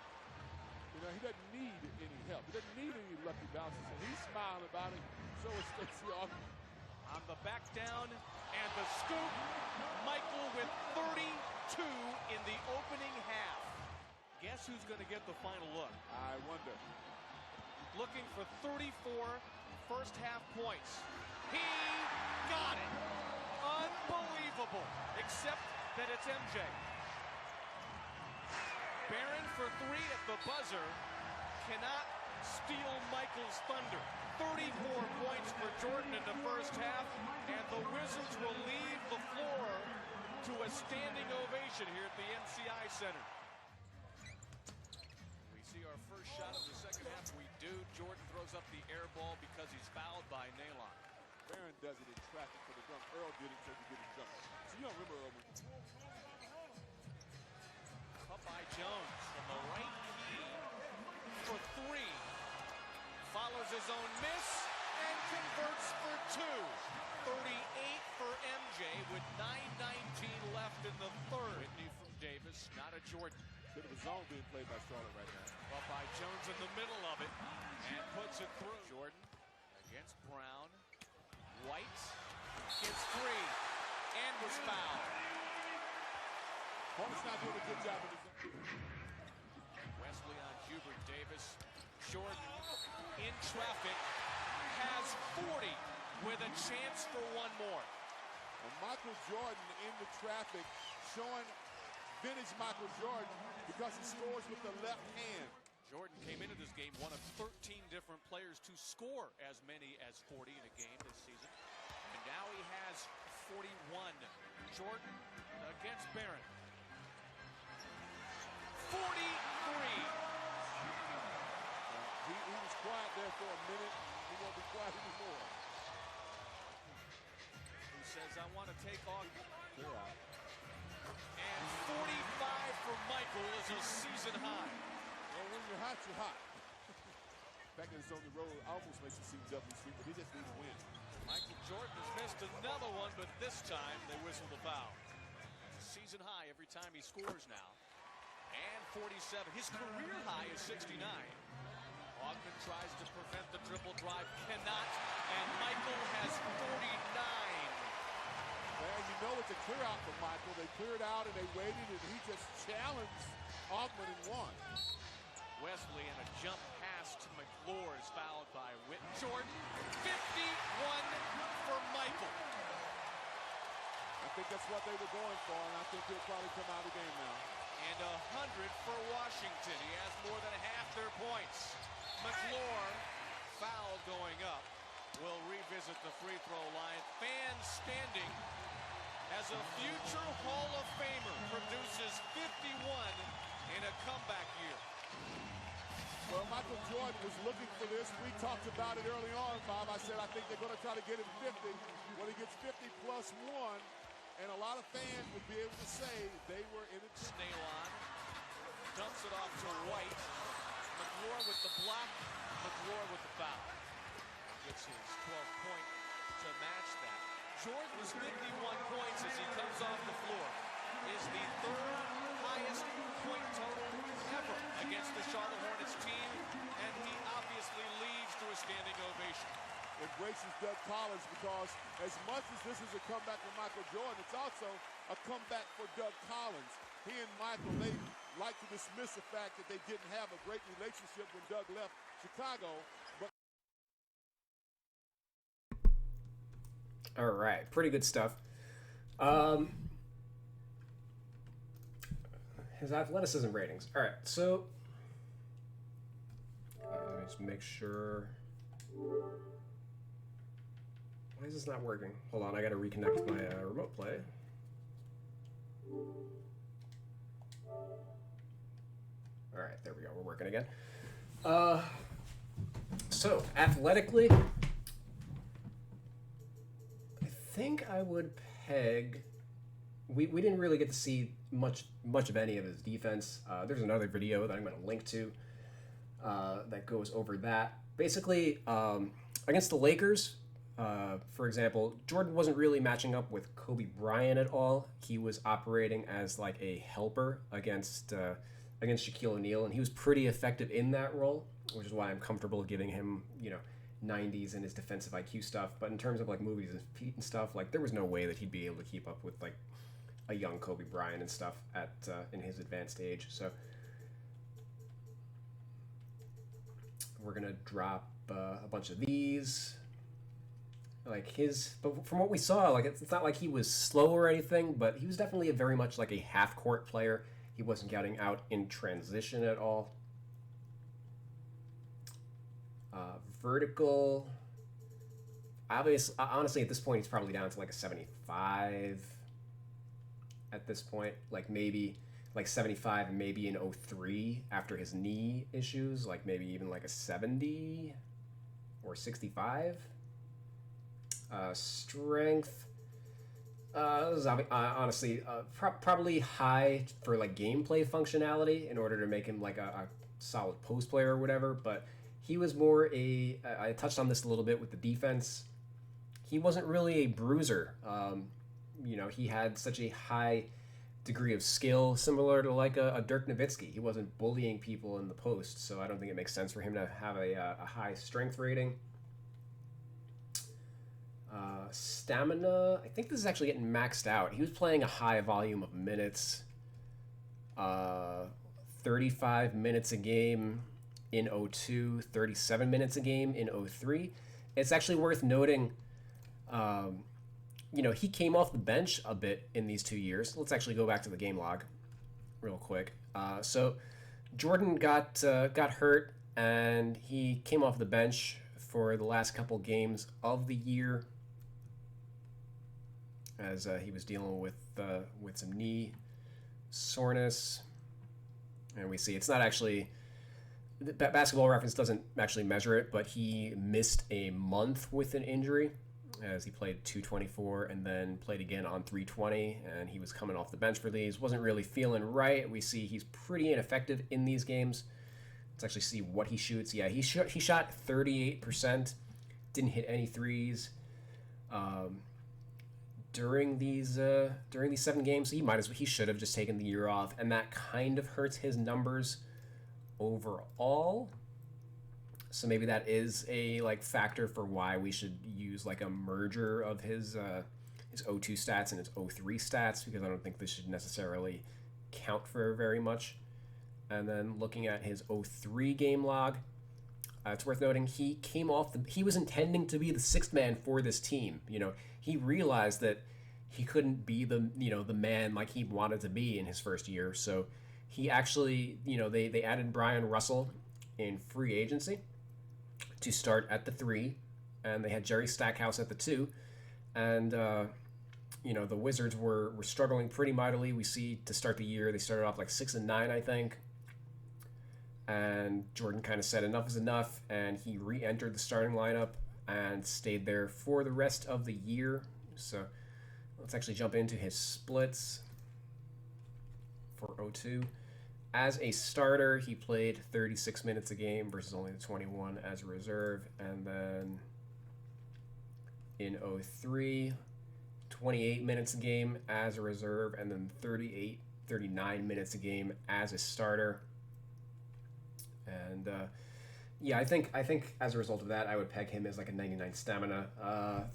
You know, he doesn't need any help. He doesn't need any lucky bounces, and he's smiling about it. So is Stacey Augman. On the back down, and the scoop. Michael with 32 in the opening half. Guess who's going to get the final look? I wonder. Looking for 34 first half points. He got it. Unbelievable. Except that it's MJ. Barron for 3 at the buzzer. Cannot steal Michael's thunder. 34 points for Jordan in the first half. And the Wizards will leave the floor to a standing ovation here at the MCI Center. We see our first shot of the second half. We do. Jordan throws up the air ball because he's fouled by Nalon. Barron does it in traffic for the dunk. Earl did it so he could get his jump. So you don't remember Earl. Up by Jones from the right key for 3. Follows his own miss and converts for 2. 38 for MJ with 9:19 left in the third. Whitney from Davis, not a Jordan. Bit of a zone being played by Charlotte right now. Up by Jones in the middle of it and puts it through. Jordan against Brown. White gets 3 and was fouled. Hornets not doing a good job of this. Wesley on Hubert Davis. Jordan in traffic has 40 with a chance for one more. And Michael Jordan in the traffic showing vintage Michael Jordan because he scores with the left hand. Jordan came into this game one of 13 different players to score as many as 40 in a game this season. And now he has 41. Jordan against Barron. 43. He was quiet there for a minute. He won't be quiet anymore. He says, I want to take on. Clear out. And 45 for Michael is a season high. Well, when you're hot, you're hot. The fact that it's on the road almost makes it seem doubly sweet, but he just needs to win. Michael Jordan has missed another one, but this time they whistle the foul. It's a season high every time he scores now. And 47. His career high is 69. Augman tries to prevent the triple drive, cannot, and Michael has 49. Well, you know it's a clear out for Michael. They cleared out and they waited, and he just challenged Augman and won. Wesley and a jump pass to McClure is fouled by Whitten. Jordan, 51 for Michael. I think that's what they were going for, and I think he'll probably come out of the game now. And 100 for Washington. He has more than half their points. McClure, foul going up. Will revisit the free throw line. Fans standing as a future Hall of Famer produces 51 in a comeback year. Well, my Michael Jordan was looking for this. We talked about it early on, Bob. I said I think they're going to try to get him 50. When he gets 50 plus 1, and a lot of fans would be able to say they were in it. Snailon dumps it off to White. McClure with the block. McClure with the foul. Gets his 12th point to match that. Jordan's 51 points as he comes off the floor is the third highest point total ever against the Charlotte Hornets team, and he obviously leads to a standing ovation. It braces Doug Collins because as much as this is a comeback for Michael Jordan, it's also a comeback for Doug Collins. He and Michael, they like to dismiss the fact that they didn't have a great relationship when Doug left Chicago. But all right, pretty good stuff. His athleticism ratings. All right, so let me just make sure. Why is this not working? Hold on, I gotta reconnect my remote play. All right, there we go. We're working again. So athletically, I think I would peg. We didn't really get to see much of any of his defense. There's another video that I'm going to link to that goes over that. Basically, against the Lakers, for example, Jordan wasn't really matching up with Kobe Bryant at all. He was operating as like a helper against Shaquille O'Neal, and he was pretty effective in that role, which is why I'm comfortable giving him 90s in his defensive IQ stuff. But in terms of like movies and feet and stuff, like there was no way that he'd be able to keep up with like a young Kobe Bryant and stuff at in his advanced age. So we're gonna drop a bunch of these. Like but from what we saw, like it's not like he was slow or anything, but he was definitely very much like a half-court player. He wasn't getting out in transition at all. Vertical. Obviously, honestly, at this point, he's probably down to like a 75. At this point, like maybe like 75, maybe an 03 after his knee issues, like maybe even like a 70 or 65. Strength. This is honestly probably high for like gameplay functionality in order to make him like a solid post player or whatever. But he was more I touched on this a little bit with the defense. He wasn't really a bruiser. He had such a high degree of skill, similar to like a Dirk Nowitzki. He wasn't bullying people in the post, so I don't think it makes sense for him to have a high strength rating. Stamina, I think this is actually getting maxed out. He was playing a high volume of minutes, 35 minutes a game in 02, 37 minutes a game in 03. It's actually worth noting, he came off the bench a bit in these 2 years. Let's actually go back to the game log real quick. So Jordan got hurt, and he came off the bench for the last couple games of the year as he was dealing with some knee soreness. And we see it's not actually, Basketball Reference doesn't actually measure it, but he missed a month with an injury as he played 224 and then played again on 320, and he was coming off the bench for these. Wasn't really feeling right. We see he's pretty ineffective in these games. Let's actually see what he shoots. Yeah, he shot 38%, didn't hit any threes during these 7 games. So he should have just taken the year off, and that kind of hurts his numbers overall. So maybe that is a factor for why we should use like a merger of his 02 stats and his 03 stats, because I don't think this should necessarily count for very much. And then looking at his 03 game log, it's worth noting he was intending to be the sixth man for this team. He realized that he couldn't be the man like he wanted to be in his first year. So he actually, they added Brian Russell in free agency to start at the 3, and they had Jerry Stackhouse at the 2. And the Wizards were struggling pretty mightily. We see to start the year they started off like 6-9, I think. And Jordan kind of said enough is enough, and he re-entered the starting lineup and stayed there for the rest of the year. So let's actually jump into his splits for 02. As a starter, he played 36 minutes a game versus only the 21 as a reserve. And then in 03, 28 minutes a game as a reserve, and then 39 minutes a game as a starter. And yeah, I think as a result of that, I would peg him as like a 99 stamina.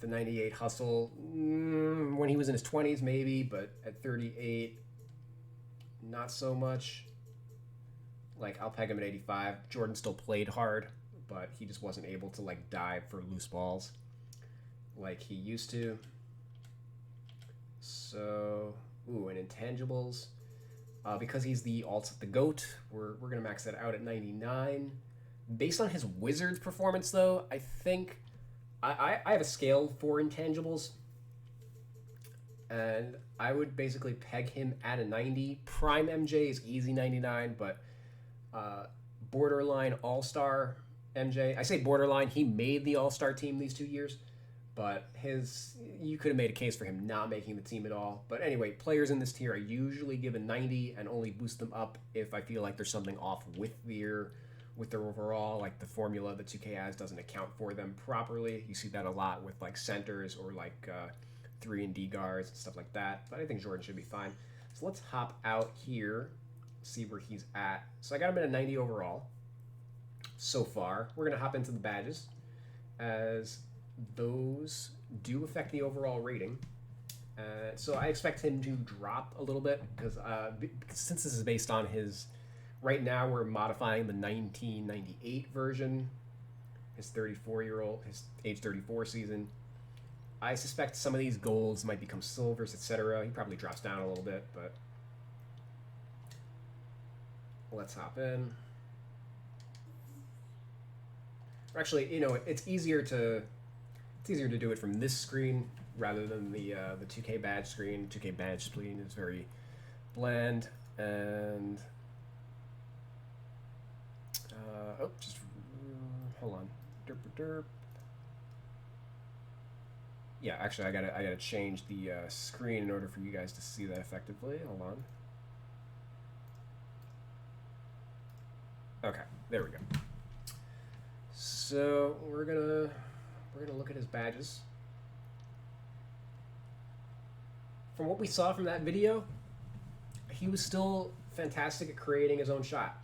The 98 hustle, when he was in his 20s, maybe, but at 38, not so much. Like, I'll peg him at 85. Jordan still played hard, but he just wasn't able to like dive for loose balls like he used to. So, and intangibles. Because he's the GOAT, we're going to max that out at 99. Based on his Wizards performance, though, I think I have a scale for intangibles, and I would basically peg him at a 90. Prime MJ is easy 99, but borderline All-Star MJ, I say borderline, he made the All-Star team these 2 years, but you could have made a case for him not making the team at all. But anyway, players in this tier I usually give a 90 and only boost them up if I feel like there's something off with their overall, like the formula that 2K has doesn't account for them properly. You see that a lot with like centers or like 3 and D guards and stuff like that. But I think Jordan should be fine. So let's hop out here, see where he's at. So I got him at a 90 overall so far. We're going to hop into the badges, as those do affect the overall rating. So I expect him to drop a little bit because since this is based on his, right now we're modifying the 1998 version, his age 34 season. I suspect some of these golds might become silvers, etc. He probably drops down a little bit, but let's hop in. Actually, it's easier to do it from this screen rather than the 2K badge screen. 2K badge screen is very bland, and just hold on. Derp. Yeah, actually, I gotta change the screen in order for you guys to see that effectively. Hold on. Okay, there we go. So we're gonna look at his badges. From what we saw from that video, he was still fantastic at creating his own shot.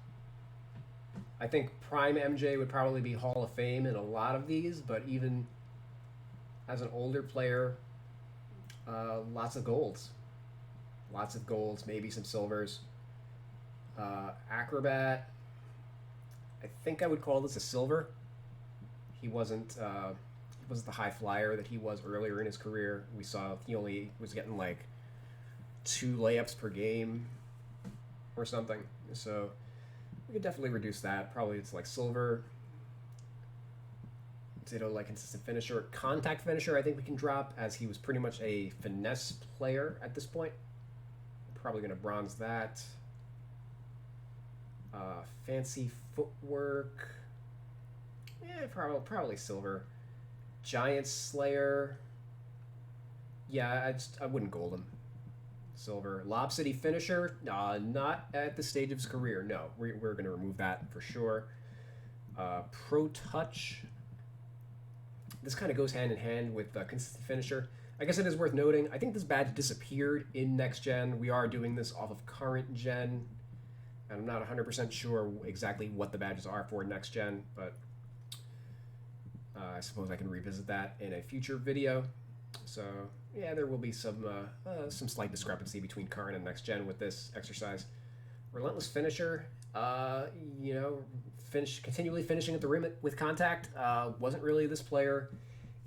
I think Prime MJ would probably be Hall of Fame in a lot of these, but even as an older player, lots of golds, maybe some silvers. Acrobat, I think I would call this a silver. He wasn't the high flyer that he was earlier in his career. We saw he only was getting like 2 layups per game or something. So we could definitely reduce that. Probably it's like silver. Ditto like consistent finisher. Contact finisher I think we can drop, as he was pretty much a finesse player at this point. Probably going to bronze that. Fancy footwork. Yeah, probably silver. Giant Slayer. Yeah, I wouldn't gold him. Silver. Lob City finisher. Not at the stage of his career. No, we're going to remove that for sure. Pro touch. This kind of goes hand in hand with consistent finisher. I guess it is worth noting, I think this badge disappeared in next gen. We are doing this off of current gen, and I'm not 100% sure exactly what the badges are for next gen, but I suppose I can revisit that in a future video. So yeah, there will be some slight discrepancy between current and next gen with this exercise. Relentless finisher, continually finishing at the rim with contact. Wasn't really this player.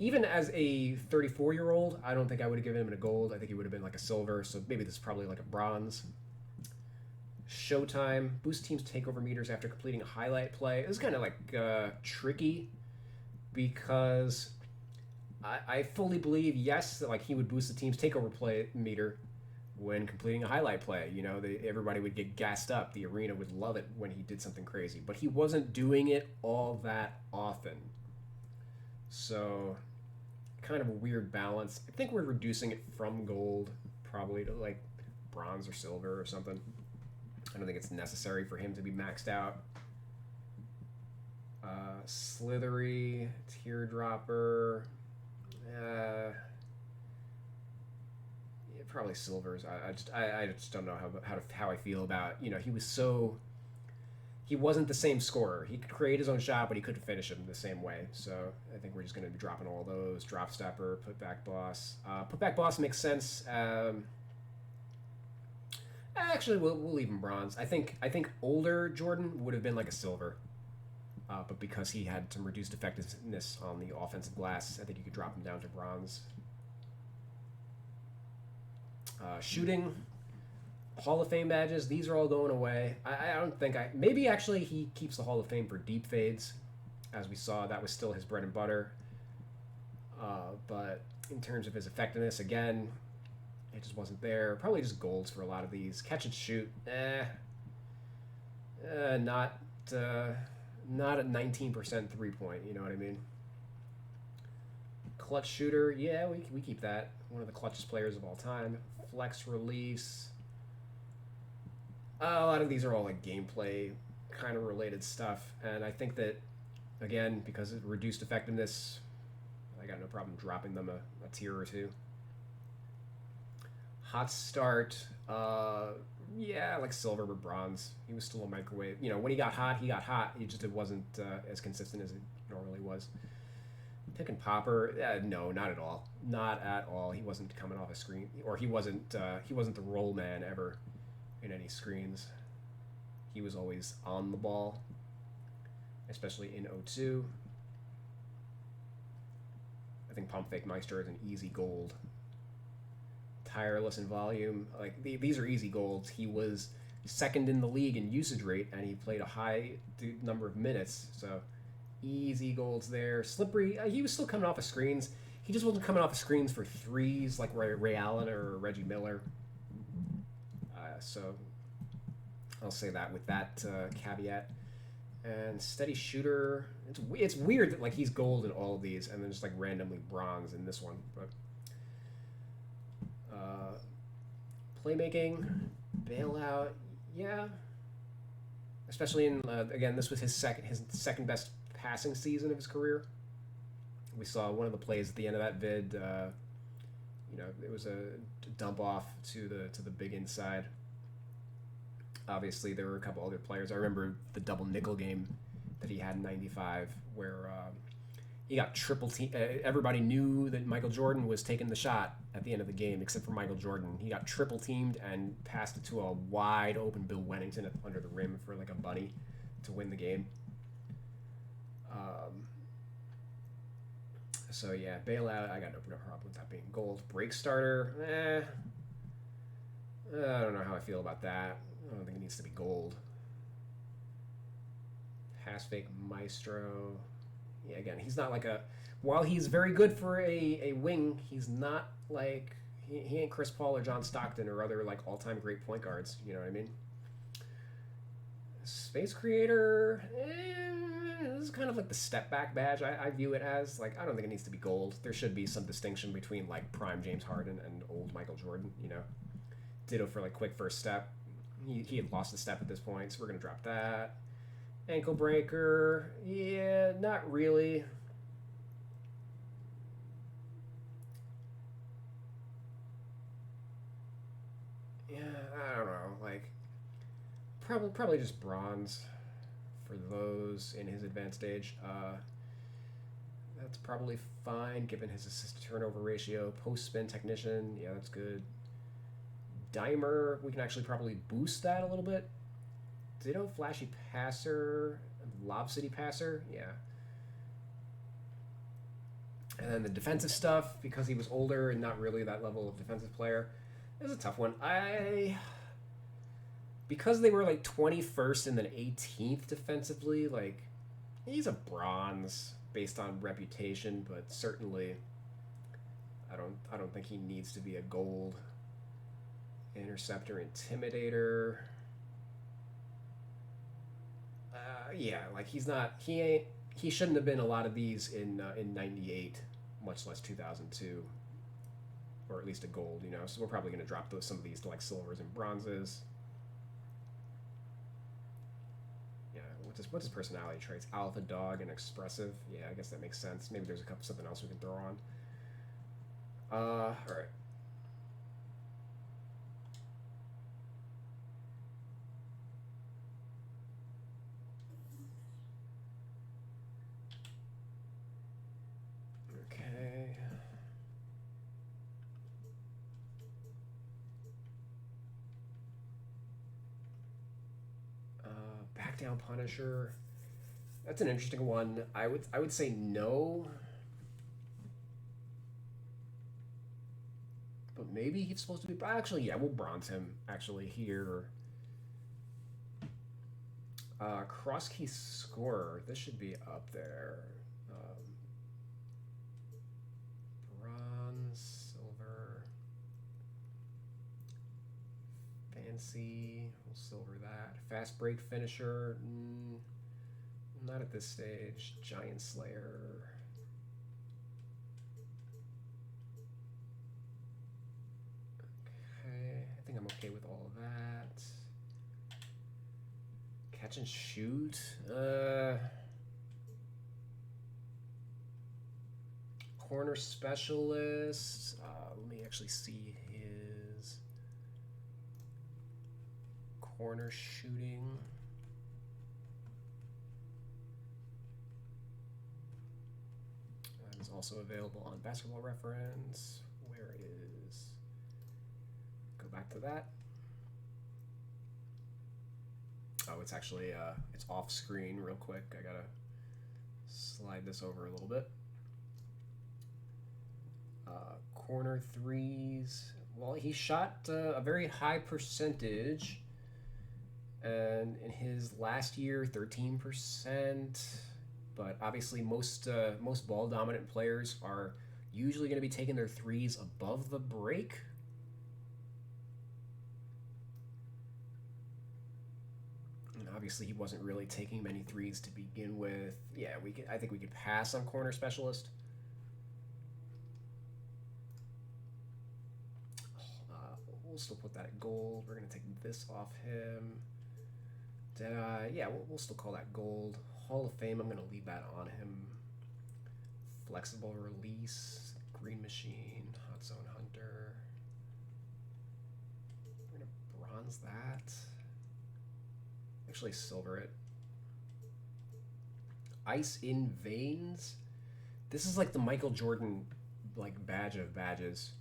Even as a 34-year-old, I don't think I would have given him a gold. I think he would have been like a silver, so maybe this is probably like a bronze. Showtime, boost teams takeover meters after completing a highlight play. This is kind of like tricky, because I fully believe, yes, that like he would boost the team's takeover play meter, when completing a highlight play. You know, everybody would get gassed up. The arena would love it when he did something crazy. But he wasn't doing it all that often. So, kind of a weird balance. I think we're reducing it from gold probably to like bronze or silver or something. I don't think it's necessary for him to be maxed out. Slithery, teardropper. Yeah, probably silvers. I just don't know how I feel about, you know, he wasn't the same scorer. He could create his own shot, but he couldn't finish him the same way. So I think we're just going to be dropping all those. Drop stepper, putback boss. Putback boss makes sense. Actually, we'll leave him bronze. I think older Jordan would have been like a silver. But because he had some reduced effectiveness on the offensive glass, I think you could drop him down to bronze. Shooting, Hall of Fame badges, these are all going away. I don't think maybe actually he keeps the Hall of Fame for deep fades. As we saw, that was still his bread and butter. But in terms of his effectiveness, again, it just wasn't there. Probably just golds for a lot of these. Catch and shoot, not at 19% 3-point, you know what I mean? Clutch shooter, yeah, we keep that. One of the clutchest players of all time. Flex release. A lot of these are all like gameplay kind of related stuff. And I think that, again, because of reduced effectiveness, I got no problem dropping them a tier or two. Hot start, yeah, like silver or bronze. He was still a microwave. You know, when he got hot, he got hot. It wasn't as consistent as it normally was. Pick and popper, no, not at all. Not at all. He wasn't coming off a screen, or he wasn't the roll man ever in any screens. He was always on the ball, especially in 02. I think Pump Fake Meister is an easy gold. Tireless in volume, like these are easy golds. He was second in the league in usage rate, and he played a high number of minutes, so easy golds there. Slippery, he was still coming off of screens. He just wasn't coming off of screens for threes like Ray Allen or Reggie Miller. So I'll say that with that caveat. And steady shooter, it's weird that like he's gold in all of these, and then just like randomly bronze in this one, but. Playmaking, bailout, yeah. Especially in again, this was his second best passing season of his career. We saw one of the plays at the end of that vid. You know, it was a dump off to the big inside. Obviously, there were a couple other players. I remember the double nickel game that he had in '95, where he got triple team. Everybody knew that Michael Jordan was taking the shot at the end of the game, except for Michael Jordan. He got triple teamed and passed it to a wide open Bill Wennington under the rim for like a bunny to win the game. So yeah, bailout, I got no problem with that being gold. Break starter, I don't know how I feel about that. I don't think it needs to be gold. Pass fake maestro. Yeah, again, he's not like while he's very good for a wing, he's not like, he ain't Chris Paul or John Stockton or other like all-time great point guards, you know what I mean? Space creator, this is kind of like the step back badge. I view it as, like, I don't think it needs to be gold. There should be some distinction between like prime James Harden and old Michael Jordan, you know? Ditto for like quick first step. He had lost a step at this point, so we're gonna drop that. Ankle breaker, yeah, not really. Yeah, I don't know, like, probably just bronze for those in his advanced age. That's probably fine given his assist to turnover ratio. Post spin technician, yeah, that's good. Dimer, we can actually probably boost that a little bit. Ditto flashy passer, Lob City passer, yeah. And then the defensive stuff, because he was older and not really that level of defensive player, is a tough one. Because they were like 21st and then 18th defensively, like, he's a bronze based on reputation, but certainly I don't think he needs to be a gold. Interceptor, Intimidator. Yeah, like he shouldn't have been a lot of these in '98, much less 2002, or at least a gold. So we're probably going to drop some of these to like silvers and bronzes. Yeah, what's his personality traits? Alpha dog and expressive. Yeah, I guess that makes sense. Maybe there's something else we can throw on. All right. Okay. Back down Punisher. That's an interesting one. I would say no. But maybe he's supposed to be. Actually, yeah, we'll bronze him. Actually, here. Cross key scorer. This should be up there. Bronze, silver, fancy. We'll silver that. Fast break finisher. Not at this stage. Giant Slayer. Okay, I think I'm okay with all of that. Catch and shoot. Corner specialist. Let me actually see his corner shooting. That is also available on Basketball Reference. Where is? Go back to that. Oh, it's actually it's off screen real quick. I gotta slide this over a little bit. Corner threes. Well, he shot a very high percentage, and in his last year, 13%. But obviously, most ball dominant players are usually going to be taking their threes above the break. And obviously, he wasn't really taking many threes to begin with. Yeah, I think we could pass on corner specialist. We'll still put that at gold. We're going to take this off him. Yeah, we'll still call that gold. Hall of Fame, I'm going to leave that on him. Flexible release, Green Machine, Hot Zone Hunter. We're going to bronze that. Actually, silver it. Ice in Veins. This is like the Michael Jordan badge of badges.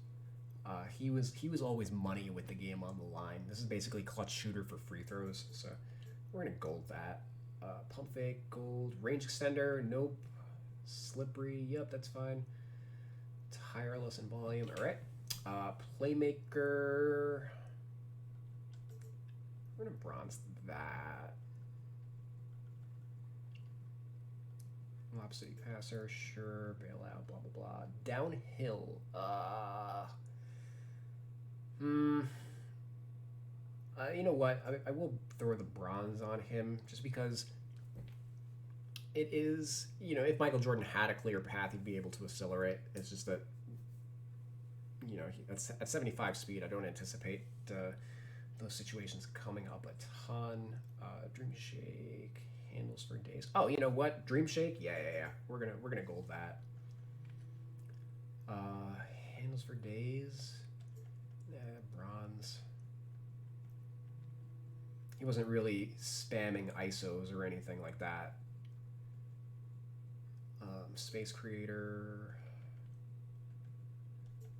He was always money with the game on the line. This is basically clutch shooter for free throws. So we're gonna gold that. Pump fake, gold. Range extender, nope. Slippery, yep, that's fine. Tireless in volume, all right. Playmaker. We're gonna bronze that. Lob City passer, sure. Bailout, blah blah blah. Downhill. You know what? I will throw the bronze on him just because it is, if Michael Jordan had a clear path, he'd be able to accelerate. It's just that, at 75 speed, I don't anticipate those situations coming up a ton. Dream Shake, handles for days. Oh, you know what? Dream Shake? Yeah. We're gonna gold that. Handles for days. Bronze. He wasn't really spamming ISOs or anything like that. Space Creator.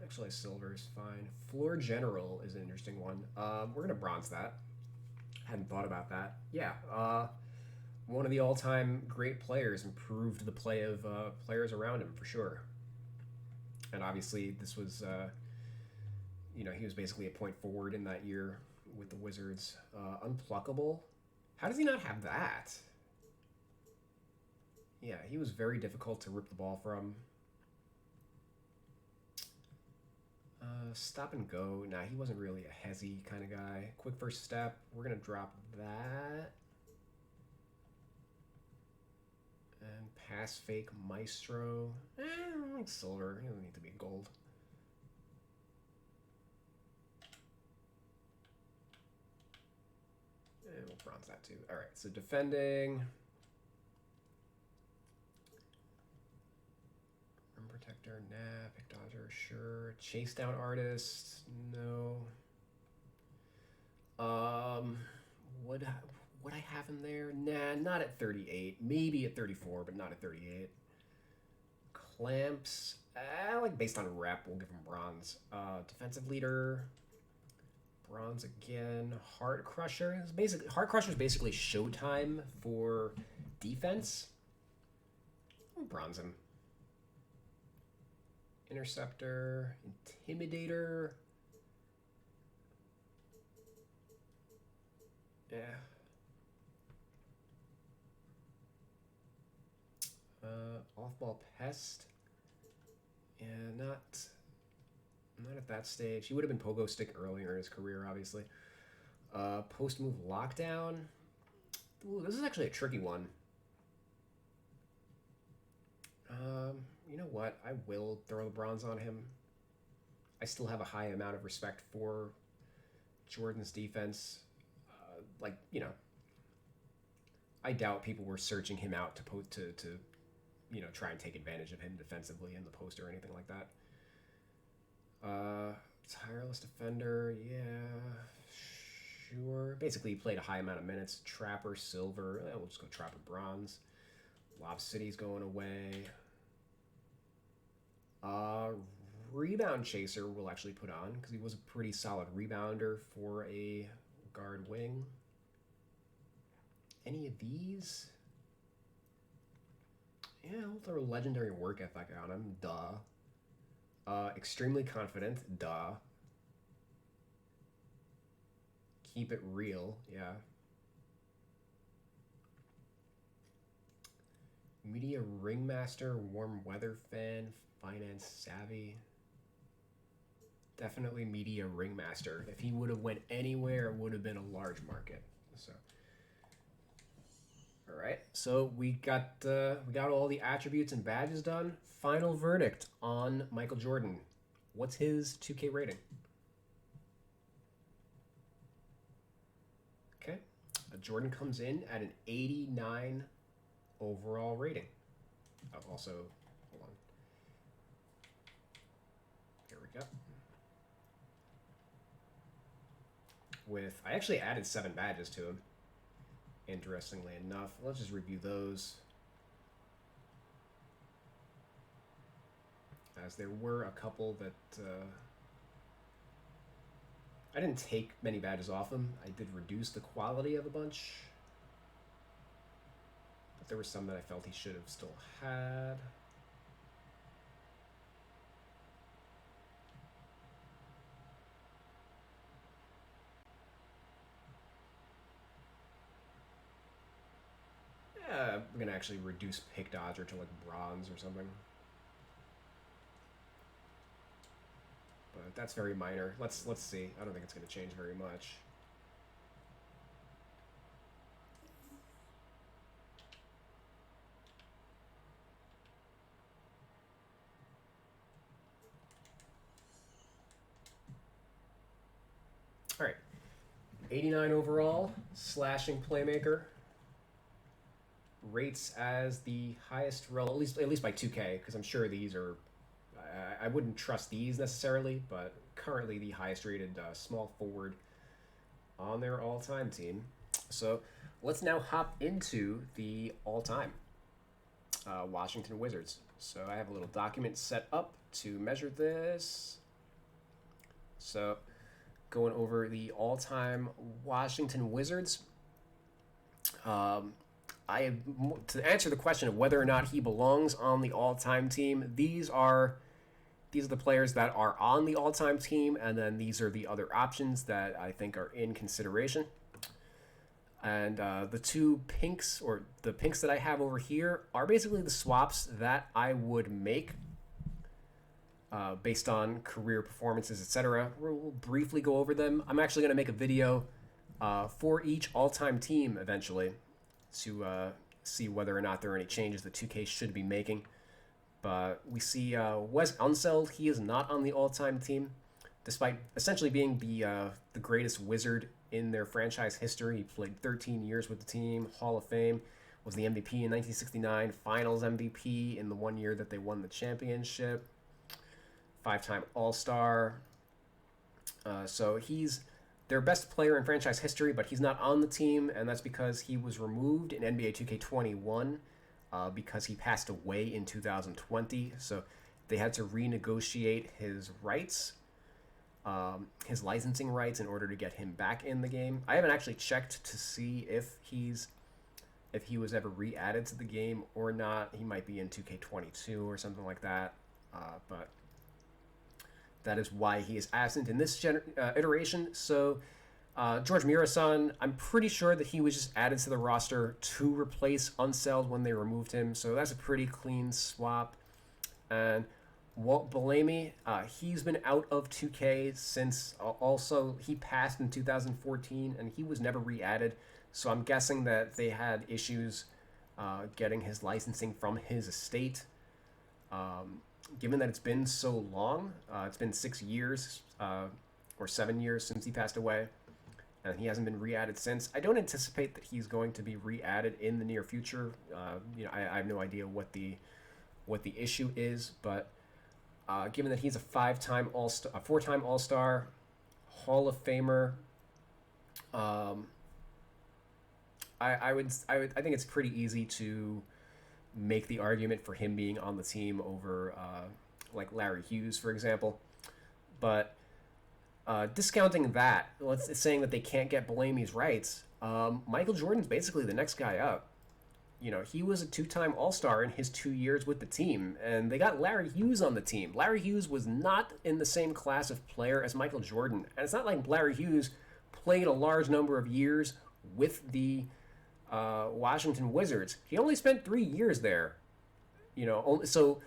Actually, silver is fine. Floor General is an interesting one. We're gonna bronze that. Hadn't thought about that. Yeah. One of the all-time great players, improved the play of players around him for sure. And obviously, this was. He was basically a point forward in that year with the Wizards. Unpluckable. How does he not have that? Yeah, he was very difficult to rip the ball from. Stop and go. Nah, he wasn't really a hezzy kind of guy. Quick first step. We're going to drop that. And pass fake maestro. Silver. He doesn't need to be gold. And we'll bronze that too. All right, so defending. Rim protector, nah. Pick dodger, sure. Chase down artist, no. Would I have him there? Nah, not at 38. Maybe at 34, but not at 38. Clamps, like based on rep, we'll give him bronze. Defensive leader, bronze again. Heart Crusher is basically basically showtime for defense. We'll bronze him. Interceptor, Intimidator. Yeah. Off-ball pest. Yeah, not at that stage. He would have been pogo stick earlier in his career, obviously. Post-move lockdown. Ooh, this is actually a tricky one. You know what? I will throw the bronze on him. I still have a high amount of respect for Jordan's defense. I doubt people were searching him out to try and take advantage of him defensively in the post or anything like that. Tireless defender, yeah, sure. Basically, he played a high amount of minutes. Trapper, silver. We'll just go Trapper, bronze. Lob City's going away. Rebound chaser we'll actually put on because he was a pretty solid rebounder for a guard wing. Any of these? Yeah, we'll throw legendary work ethic on him. Duh. Extremely confident. Duh. Keep it real. Yeah. Media ringmaster, warm weather fan, finance savvy. Definitely media ringmaster. If he would have went anywhere, it would have been a large market. So, all right. So we got all the attributes and badges done. Final verdict on Michael Jordan. What's his 2K rating? Okay. Jordan comes in at an 89 overall rating. Also, hold on. Here we go. I actually added 7 badges to him. Interestingly enough, let's just review those. As there were a couple that I didn't take many badges off him. I did reduce the quality of a bunch. But there were some that I felt he should have still had. Yeah, I'm gonna actually reduce pick dodger to like bronze or something. But that's very minor. Let's see. I don't think it's gonna change very much. All right, 89 overall, slashing playmaker. Rates as the highest at least by 2K, because I'm sure these are. I wouldn't trust these necessarily, but currently the highest rated small forward on their all-time team. So let's now hop into the all-time Washington Wizards. So I have a little document set up to measure this. So going over the all-time Washington Wizards. To answer the question of whether or not he belongs on the all-time team, these are the players that are on the all-time team, and then these are the other options that I think are in consideration. And the pinks that I have over here are basically the swaps that I would make. based on career performances, etc. We'll briefly go over them. I'm actually going to make a video for each all-time team eventually to see whether or not there are any changes that 2K should be making. But we see Wes Unseld. He is not on the all-time team, despite essentially being the greatest wizard in their franchise history. He played 13 years with the team, Hall of Fame, was the MVP in 1969, Finals MVP in the 1 year that they won the championship, 5-time All-Star. So he's their best player in franchise history, but he's not on the team, and that's because he was removed in NBA 2K21 because he passed away in 2020. So they had to renegotiate his rights, his licensing rights, in order to get him back in the game. I haven't actually checked to see if he was ever re-added to the game or not. He might be in 2K22 or something like that, but that is why he is absent in this iteration. So George Mirasan, I'm pretty sure that he was just added to the roster to replace Unseld when they removed him. So that's a pretty clean swap. And Walt Bellamy, he's been out of 2K since also he passed in 2014 and he was never re-added. So I'm guessing that they had issues getting his licensing from his estate. Given that it's been so long, it's been 6 years or 7 years since he passed away, and he hasn't been re-added since. I don't anticipate that he's going to be re-added in the near future. I have no idea what the issue is, but given that he's a 5-time All-Star, a 4-time All-Star, Hall of Famer, I think it's pretty easy to make the argument for him being on the team over like Larry Hughes, for example. But discounting that, saying that they can't get Bellamy's rights, Michael Jordan's basically the next guy up. You know, he was a 2-time All-Star in his 2 years with the team, and they got Larry Hughes on the team. Larry Hughes was not in the same class of player as Michael Jordan, and it's not like Larry Hughes played a large number of years with the Washington Wizards. He only spent 3 years there. You know, so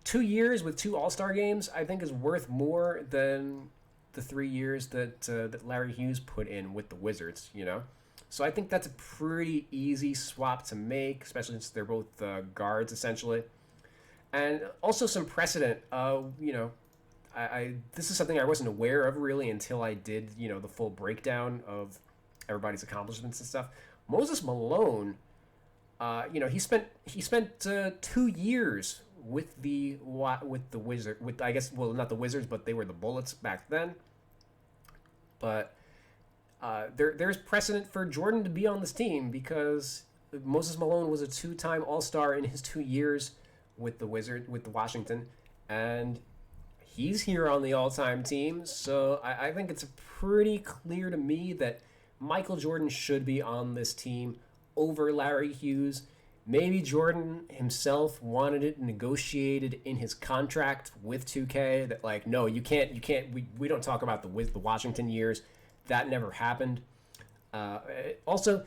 2 years with 2 All-Star games, I think, is worth more than the 3 years that Larry Hughes put in with the Wizards. You know, so I think that's a pretty easy swap to make, especially since they're both guards essentially, and also some precedent. You know, I this is something I wasn't aware of really until I did the full breakdown of everybody's accomplishments and stuff. Moses Malone, he spent 2 years with the Wizard, with, I guess, well, not the Wizards, but they were the Bullets back then. But there's precedent for Jordan to be on this team because Moses Malone was a 2-time All-Star in his 2 years with the Washington, and he's here on the all-time team. So I think it's pretty clear to me that Michael Jordan should be on this team over Larry Hughes. Maybe Jordan himself wanted it negotiated in his contract with 2K that, like, no, you can't, we don't talk about the Washington years. That never happened. Also,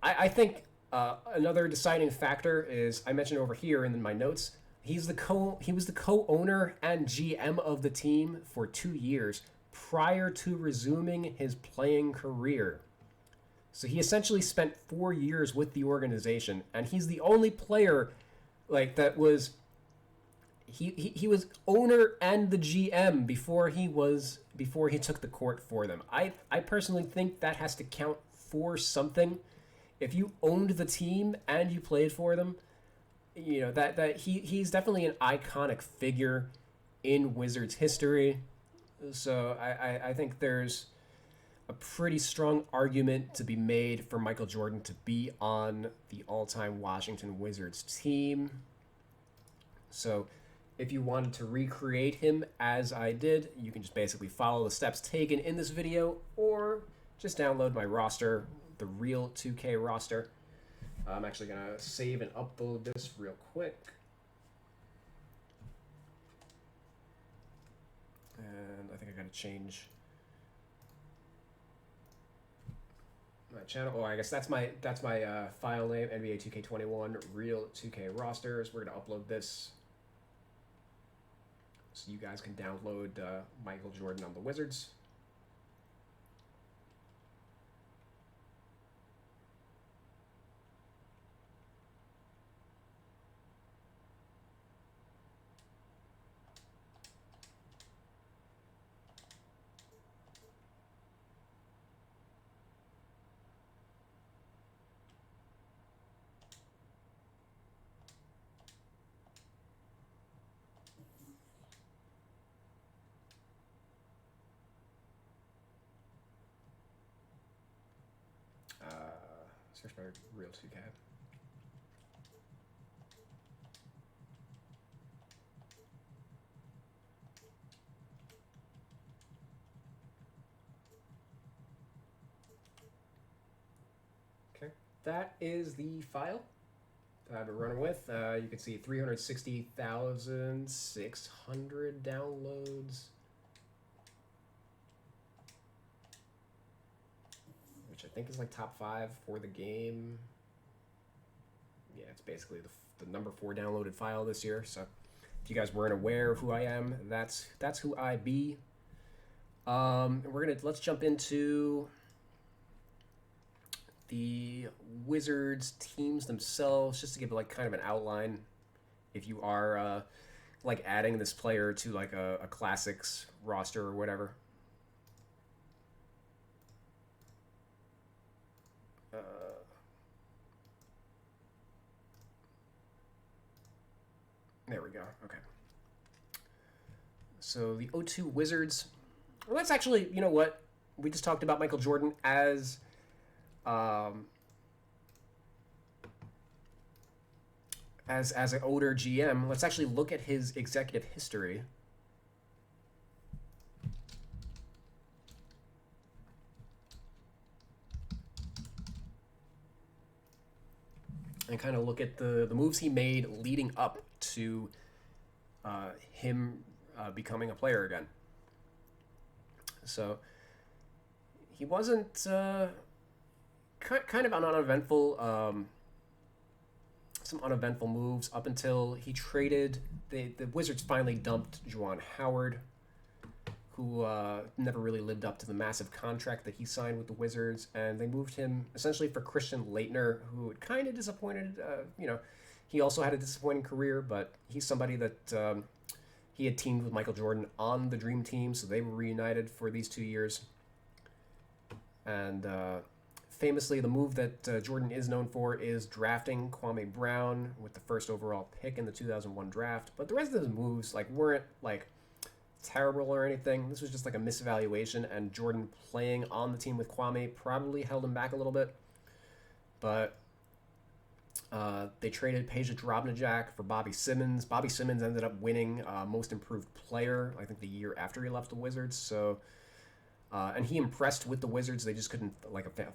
I think another deciding factor is, I mentioned over here in my notes, he was the co-owner and GM of the team for 2 years prior to resuming his playing career. So he essentially spent 4 years with the organization, and he's the only player like that was he was owner and the GM before he took the court for them. I personally think that has to count for something. If you owned the team and you played for them, that he's definitely an iconic figure in Wizards history. So I think there's a pretty strong argument to be made for Michael Jordan to be on the all-time Washington Wizards team. So if you wanted to recreate him as I did, you can just basically follow the steps taken in this video or just download my roster, the real 2K roster. I'm actually going to save and upload this real quick. And I think I got to change my channel. Oh, I guess that's my file name, NBA 2K21 real 2K rosters. We're gonna upload this. So you guys can download Michael Jordan on the Wizards. Search by real 2K. Okay, that is the file that I've been running with. You can see 360,600 downloads, which I think is like top 5 for the game. Yeah, it's basically the number 4 downloaded file this year. So if you guys weren't aware of who I am, that's who I be. Let's jump into the Wizards teams themselves, just to give like kind of an outline. If you are like adding this player to like a classics roster or whatever. There we go. Okay. So the O2 Wizards. Well, that's actually, you know what? We just talked about Michael Jordan as an older GM. Let's actually look at his executive history. And kind of look at the moves he made leading up to him becoming a player again. So he wasn't kind of an uneventful, some uneventful moves up until he traded. The Wizards finally dumped Juwan Howard, who never really lived up to the massive contract that he signed with the Wizards, and they moved him essentially for Christian Laettner, who kind of disappointed. He also had a disappointing career, but he's somebody that he had teamed with Michael Jordan on the Dream Team, so they were reunited for these 2 years. And famously, the move that Jordan is known for is drafting Kwame Brown with the first overall pick in the 2001 draft. But the rest of his moves weren't terrible or anything. This was just like a misevaluation, and Jordan playing on the team with Kwame probably held him back a little bit. But they traded Peja Drobnjak for Bobby Simmons. Bobby Simmons ended up winning Most Improved Player, I think, the year after he left the Wizards. So, and he impressed with the Wizards. They just couldn't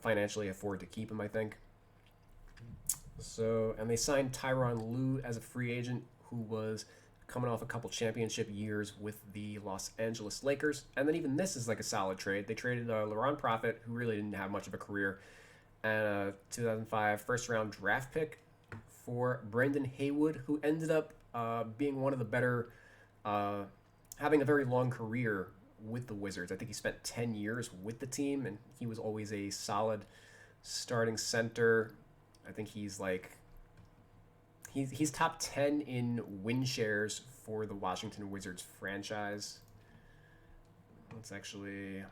financially afford to keep him, I think. So, and they signed Tyronn Lue as a free agent, who was coming off a couple championship years with the Los Angeles Lakers. And then even this is like a solid trade. They traded Laron Profit, who really didn't have much of a career, and a 2005 first-round draft pick for Brendan Haywood, who ended up being one of the better, having a very long career with the Wizards. I think he spent 10 years with the team, and he was always a solid starting center. I think he's he's top 10 in win shares for the Washington Wizards franchise. Let's actually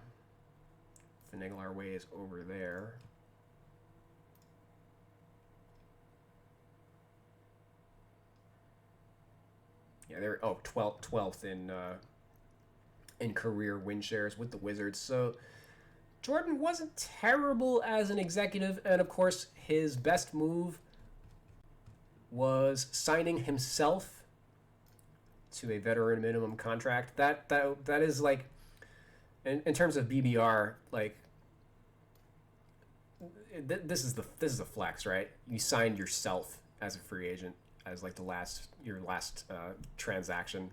finagle our ways over there. Yeah, they're 12th in career win shares with the Wizards. So Jordan wasn't terrible as an executive, and of course his best move was signing himself to a veteran minimum contract. That is like, in terms of BBR, like this is a flex, right? You signed yourself as a free agent as like your last transaction.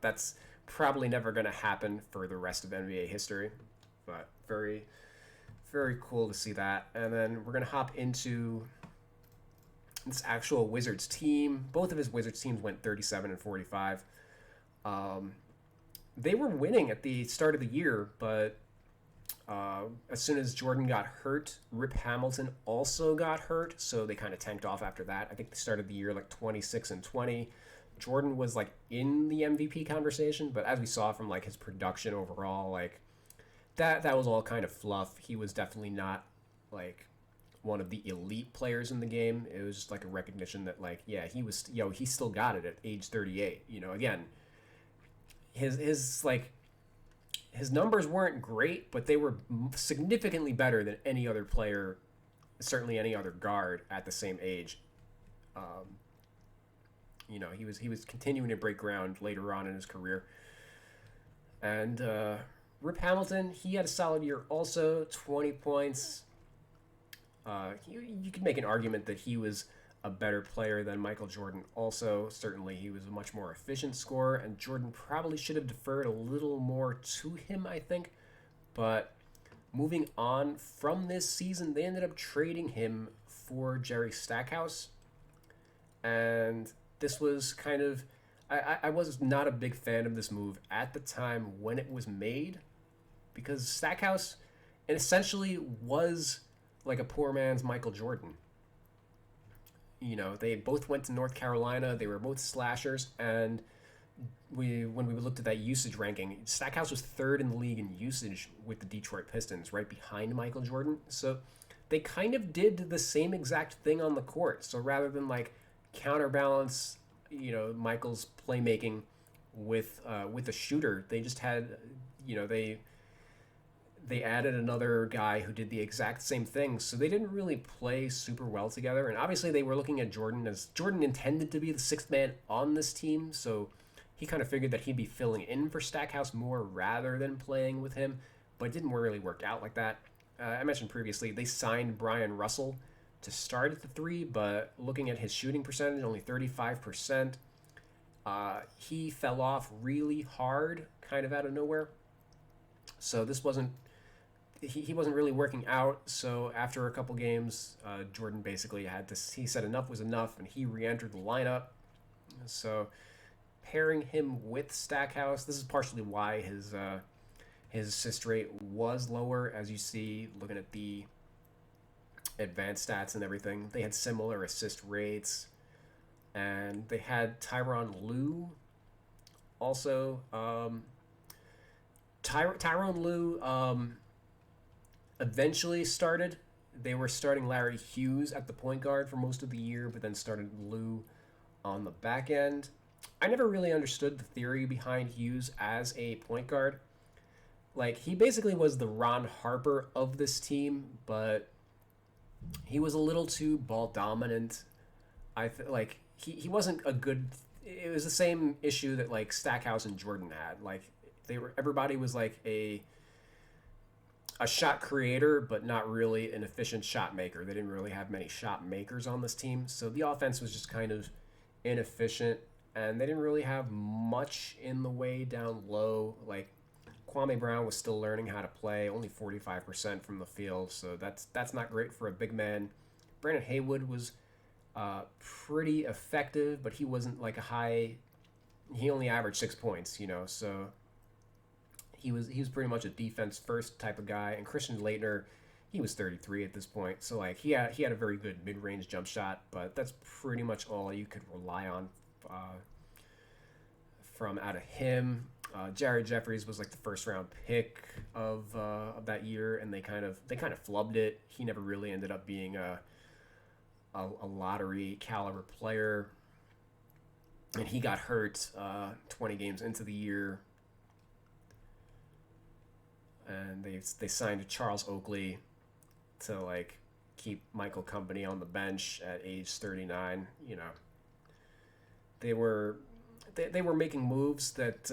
That's probably never going to happen for the rest of NBA history, but very, very cool to see that. And then we're going to hop into this actual Wizards team. Both of his Wizards teams went 37 and 45. they were winning at the start of the year, but as soon as Jordan got hurt, Rip Hamilton also got hurt, so they kind of tanked off after that. I think they started the year like 26-20. Jordan was like in the MVP conversation, but as we saw from like his production overall, like that was all kind of fluff. He was definitely not like one of the elite players in the game. It was just like a recognition that like, yeah, he still got it at age 38. Again, his numbers weren't great, but they were significantly better than any other player, certainly any other guard at the same age. He was continuing to break ground later on in his career. And Rip Hamilton, he had a solid year also, 20 points. You could make an argument that he was a better player than Michael Jordan also. Certainly he was a much more efficient scorer, and Jordan probably should have deferred a little more to him, I think. But moving on from this season, they ended up trading him for Jerry Stackhouse. And this was kind of... I was not a big fan of this move at the time when it was made, because Stackhouse essentially was like a poor man's Michael Jordan. They both went to North Carolina. They were both slashers, and when we looked at that usage ranking, Stackhouse was third in the league in usage with the Detroit Pistons, right behind Michael Jordan. So they kind of did the same exact thing on the court. So rather than like counterbalance, Michael's playmaking with a shooter, they just had, they added another guy who did the exact same thing. So they didn't really play super well together. And obviously they were looking at Jordan as Jordan intended to be the sixth man on this team. So he kind of figured that he'd be filling in for Stackhouse more rather than playing with him. But it didn't really work out like that. I mentioned previously, they signed Brian Russell to start at the 3, but looking at his shooting percentage, only 35%. He fell off really hard, kind of out of nowhere. So this wasn't... He wasn't really working out, so after a couple games, Jordan basically he said enough was enough, and he re-entered the lineup. So pairing him with Stackhouse, this is partially why his assist rate was lower, as you see, looking at the advanced stats and everything. They had similar assist rates, and they had Tyronn Lue also. Tyronn Lue... eventually started. They were starting Larry Hughes at the point guard for most of the year, but then started Lue on the back end. I never really understood the theory behind Hughes as a point guard. Like, he basically was the Ron Harper of this team, but he was a little too ball dominant. He wasn't a good... It was the same issue that like Stackhouse and Jordan had. Like, everybody was like a shot creator, but not really an efficient shot maker. They didn't really have many shot makers on this team, so the offense was just kind of inefficient, and they didn't really have much in the way down low. Like, Kwame Brown was still learning how to play, only 45% from the field, so that's not great for a big man. Brandon Haywood was pretty effective, but he wasn't like he only averaged 6 points, so he was pretty much a defense first type of guy. And Christian Laettner, he was 33 at this point, so like he had a very good mid-range jump shot, but that's pretty much all you could rely on from out of him. Jared Jeffries was like the first round pick of that year, and they kind of flubbed it. He never really ended up being a lottery caliber player, and he got hurt 20 games into the year. And they signed Charles Oakley to like keep Michael company on the bench at age 39. They were making moves that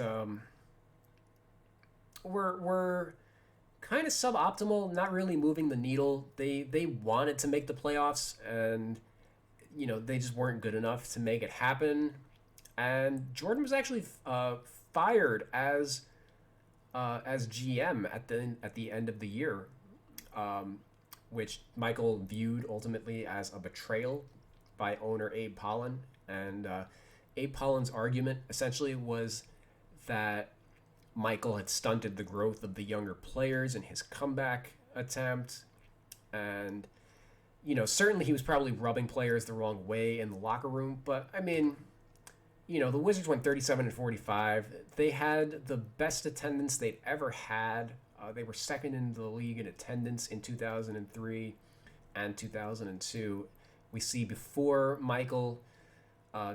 were kind of suboptimal, not really moving the needle. They wanted to make the playoffs, and they just weren't good enough to make it happen. And Jordan was actually fired as GM at the end of the year, which Michael viewed ultimately as a betrayal by owner Abe Pollan. And Abe Pollan's argument essentially was that Michael had stunted the growth of the younger players in his comeback attempt. And, certainly he was probably rubbing players the wrong way in the locker room. But, I mean, the Wizards went 37-45. They had the best attendance they'd ever had. They were second in the league in attendance in 2003 and 2002. We see before Michael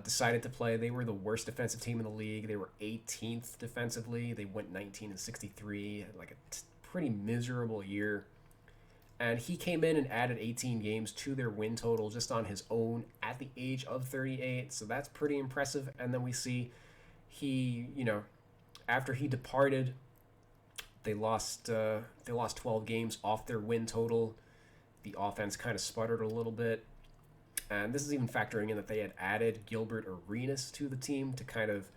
decided to play, they were the worst defensive team in the league. They were 18th defensively. They went 19-63, like a pretty miserable year. And he came in and added 18 games to their win total just on his own at the age of 38. So that's pretty impressive. And then we see he, after he departed, they lost 12 games off their win total. The offense kind of sputtered a little bit. And this is even factoring in that they had added Gilbert Arenas to the team to kind of,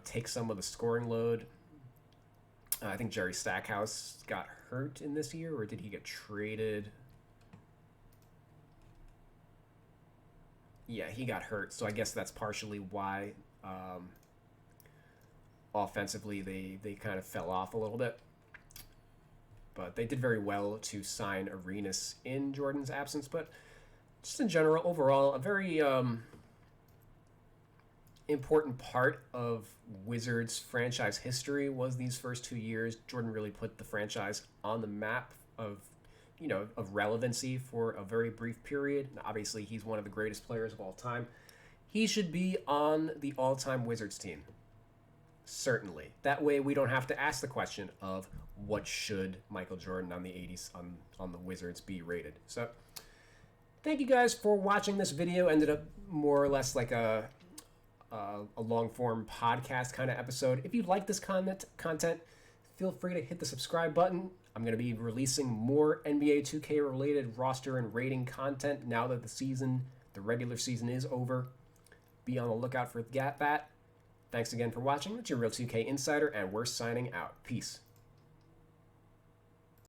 take some of the scoring load. I think Jerry Stackhouse got hurt in this year, or did he get traded? Yeah, he got hurt, so I guess that's partially why offensively they kind of fell off a little bit. But they did very well to sign Arenas in Jordan's absence. But just in general, overall, a very important part of Wizards franchise history was these first 2 years. Jordan really put the franchise on the map of relevancy for a very brief period. Obviously, he's one of the greatest players of all time. He should be on the all-time Wizards team. Certainly. That way we don't have to ask the question of what should Michael Jordan on the 80s on the Wizards be rated. So thank you guys for watching this video. Ended up more or less like a long-form podcast kind of episode. If you like this content, feel free to hit the subscribe button. I'm going to be releasing more NBA 2K related roster and rating content now that the regular season is over. Be on the lookout for that. Thanks again for watching. It's your Real 2K Insider, and we're signing out. Peace.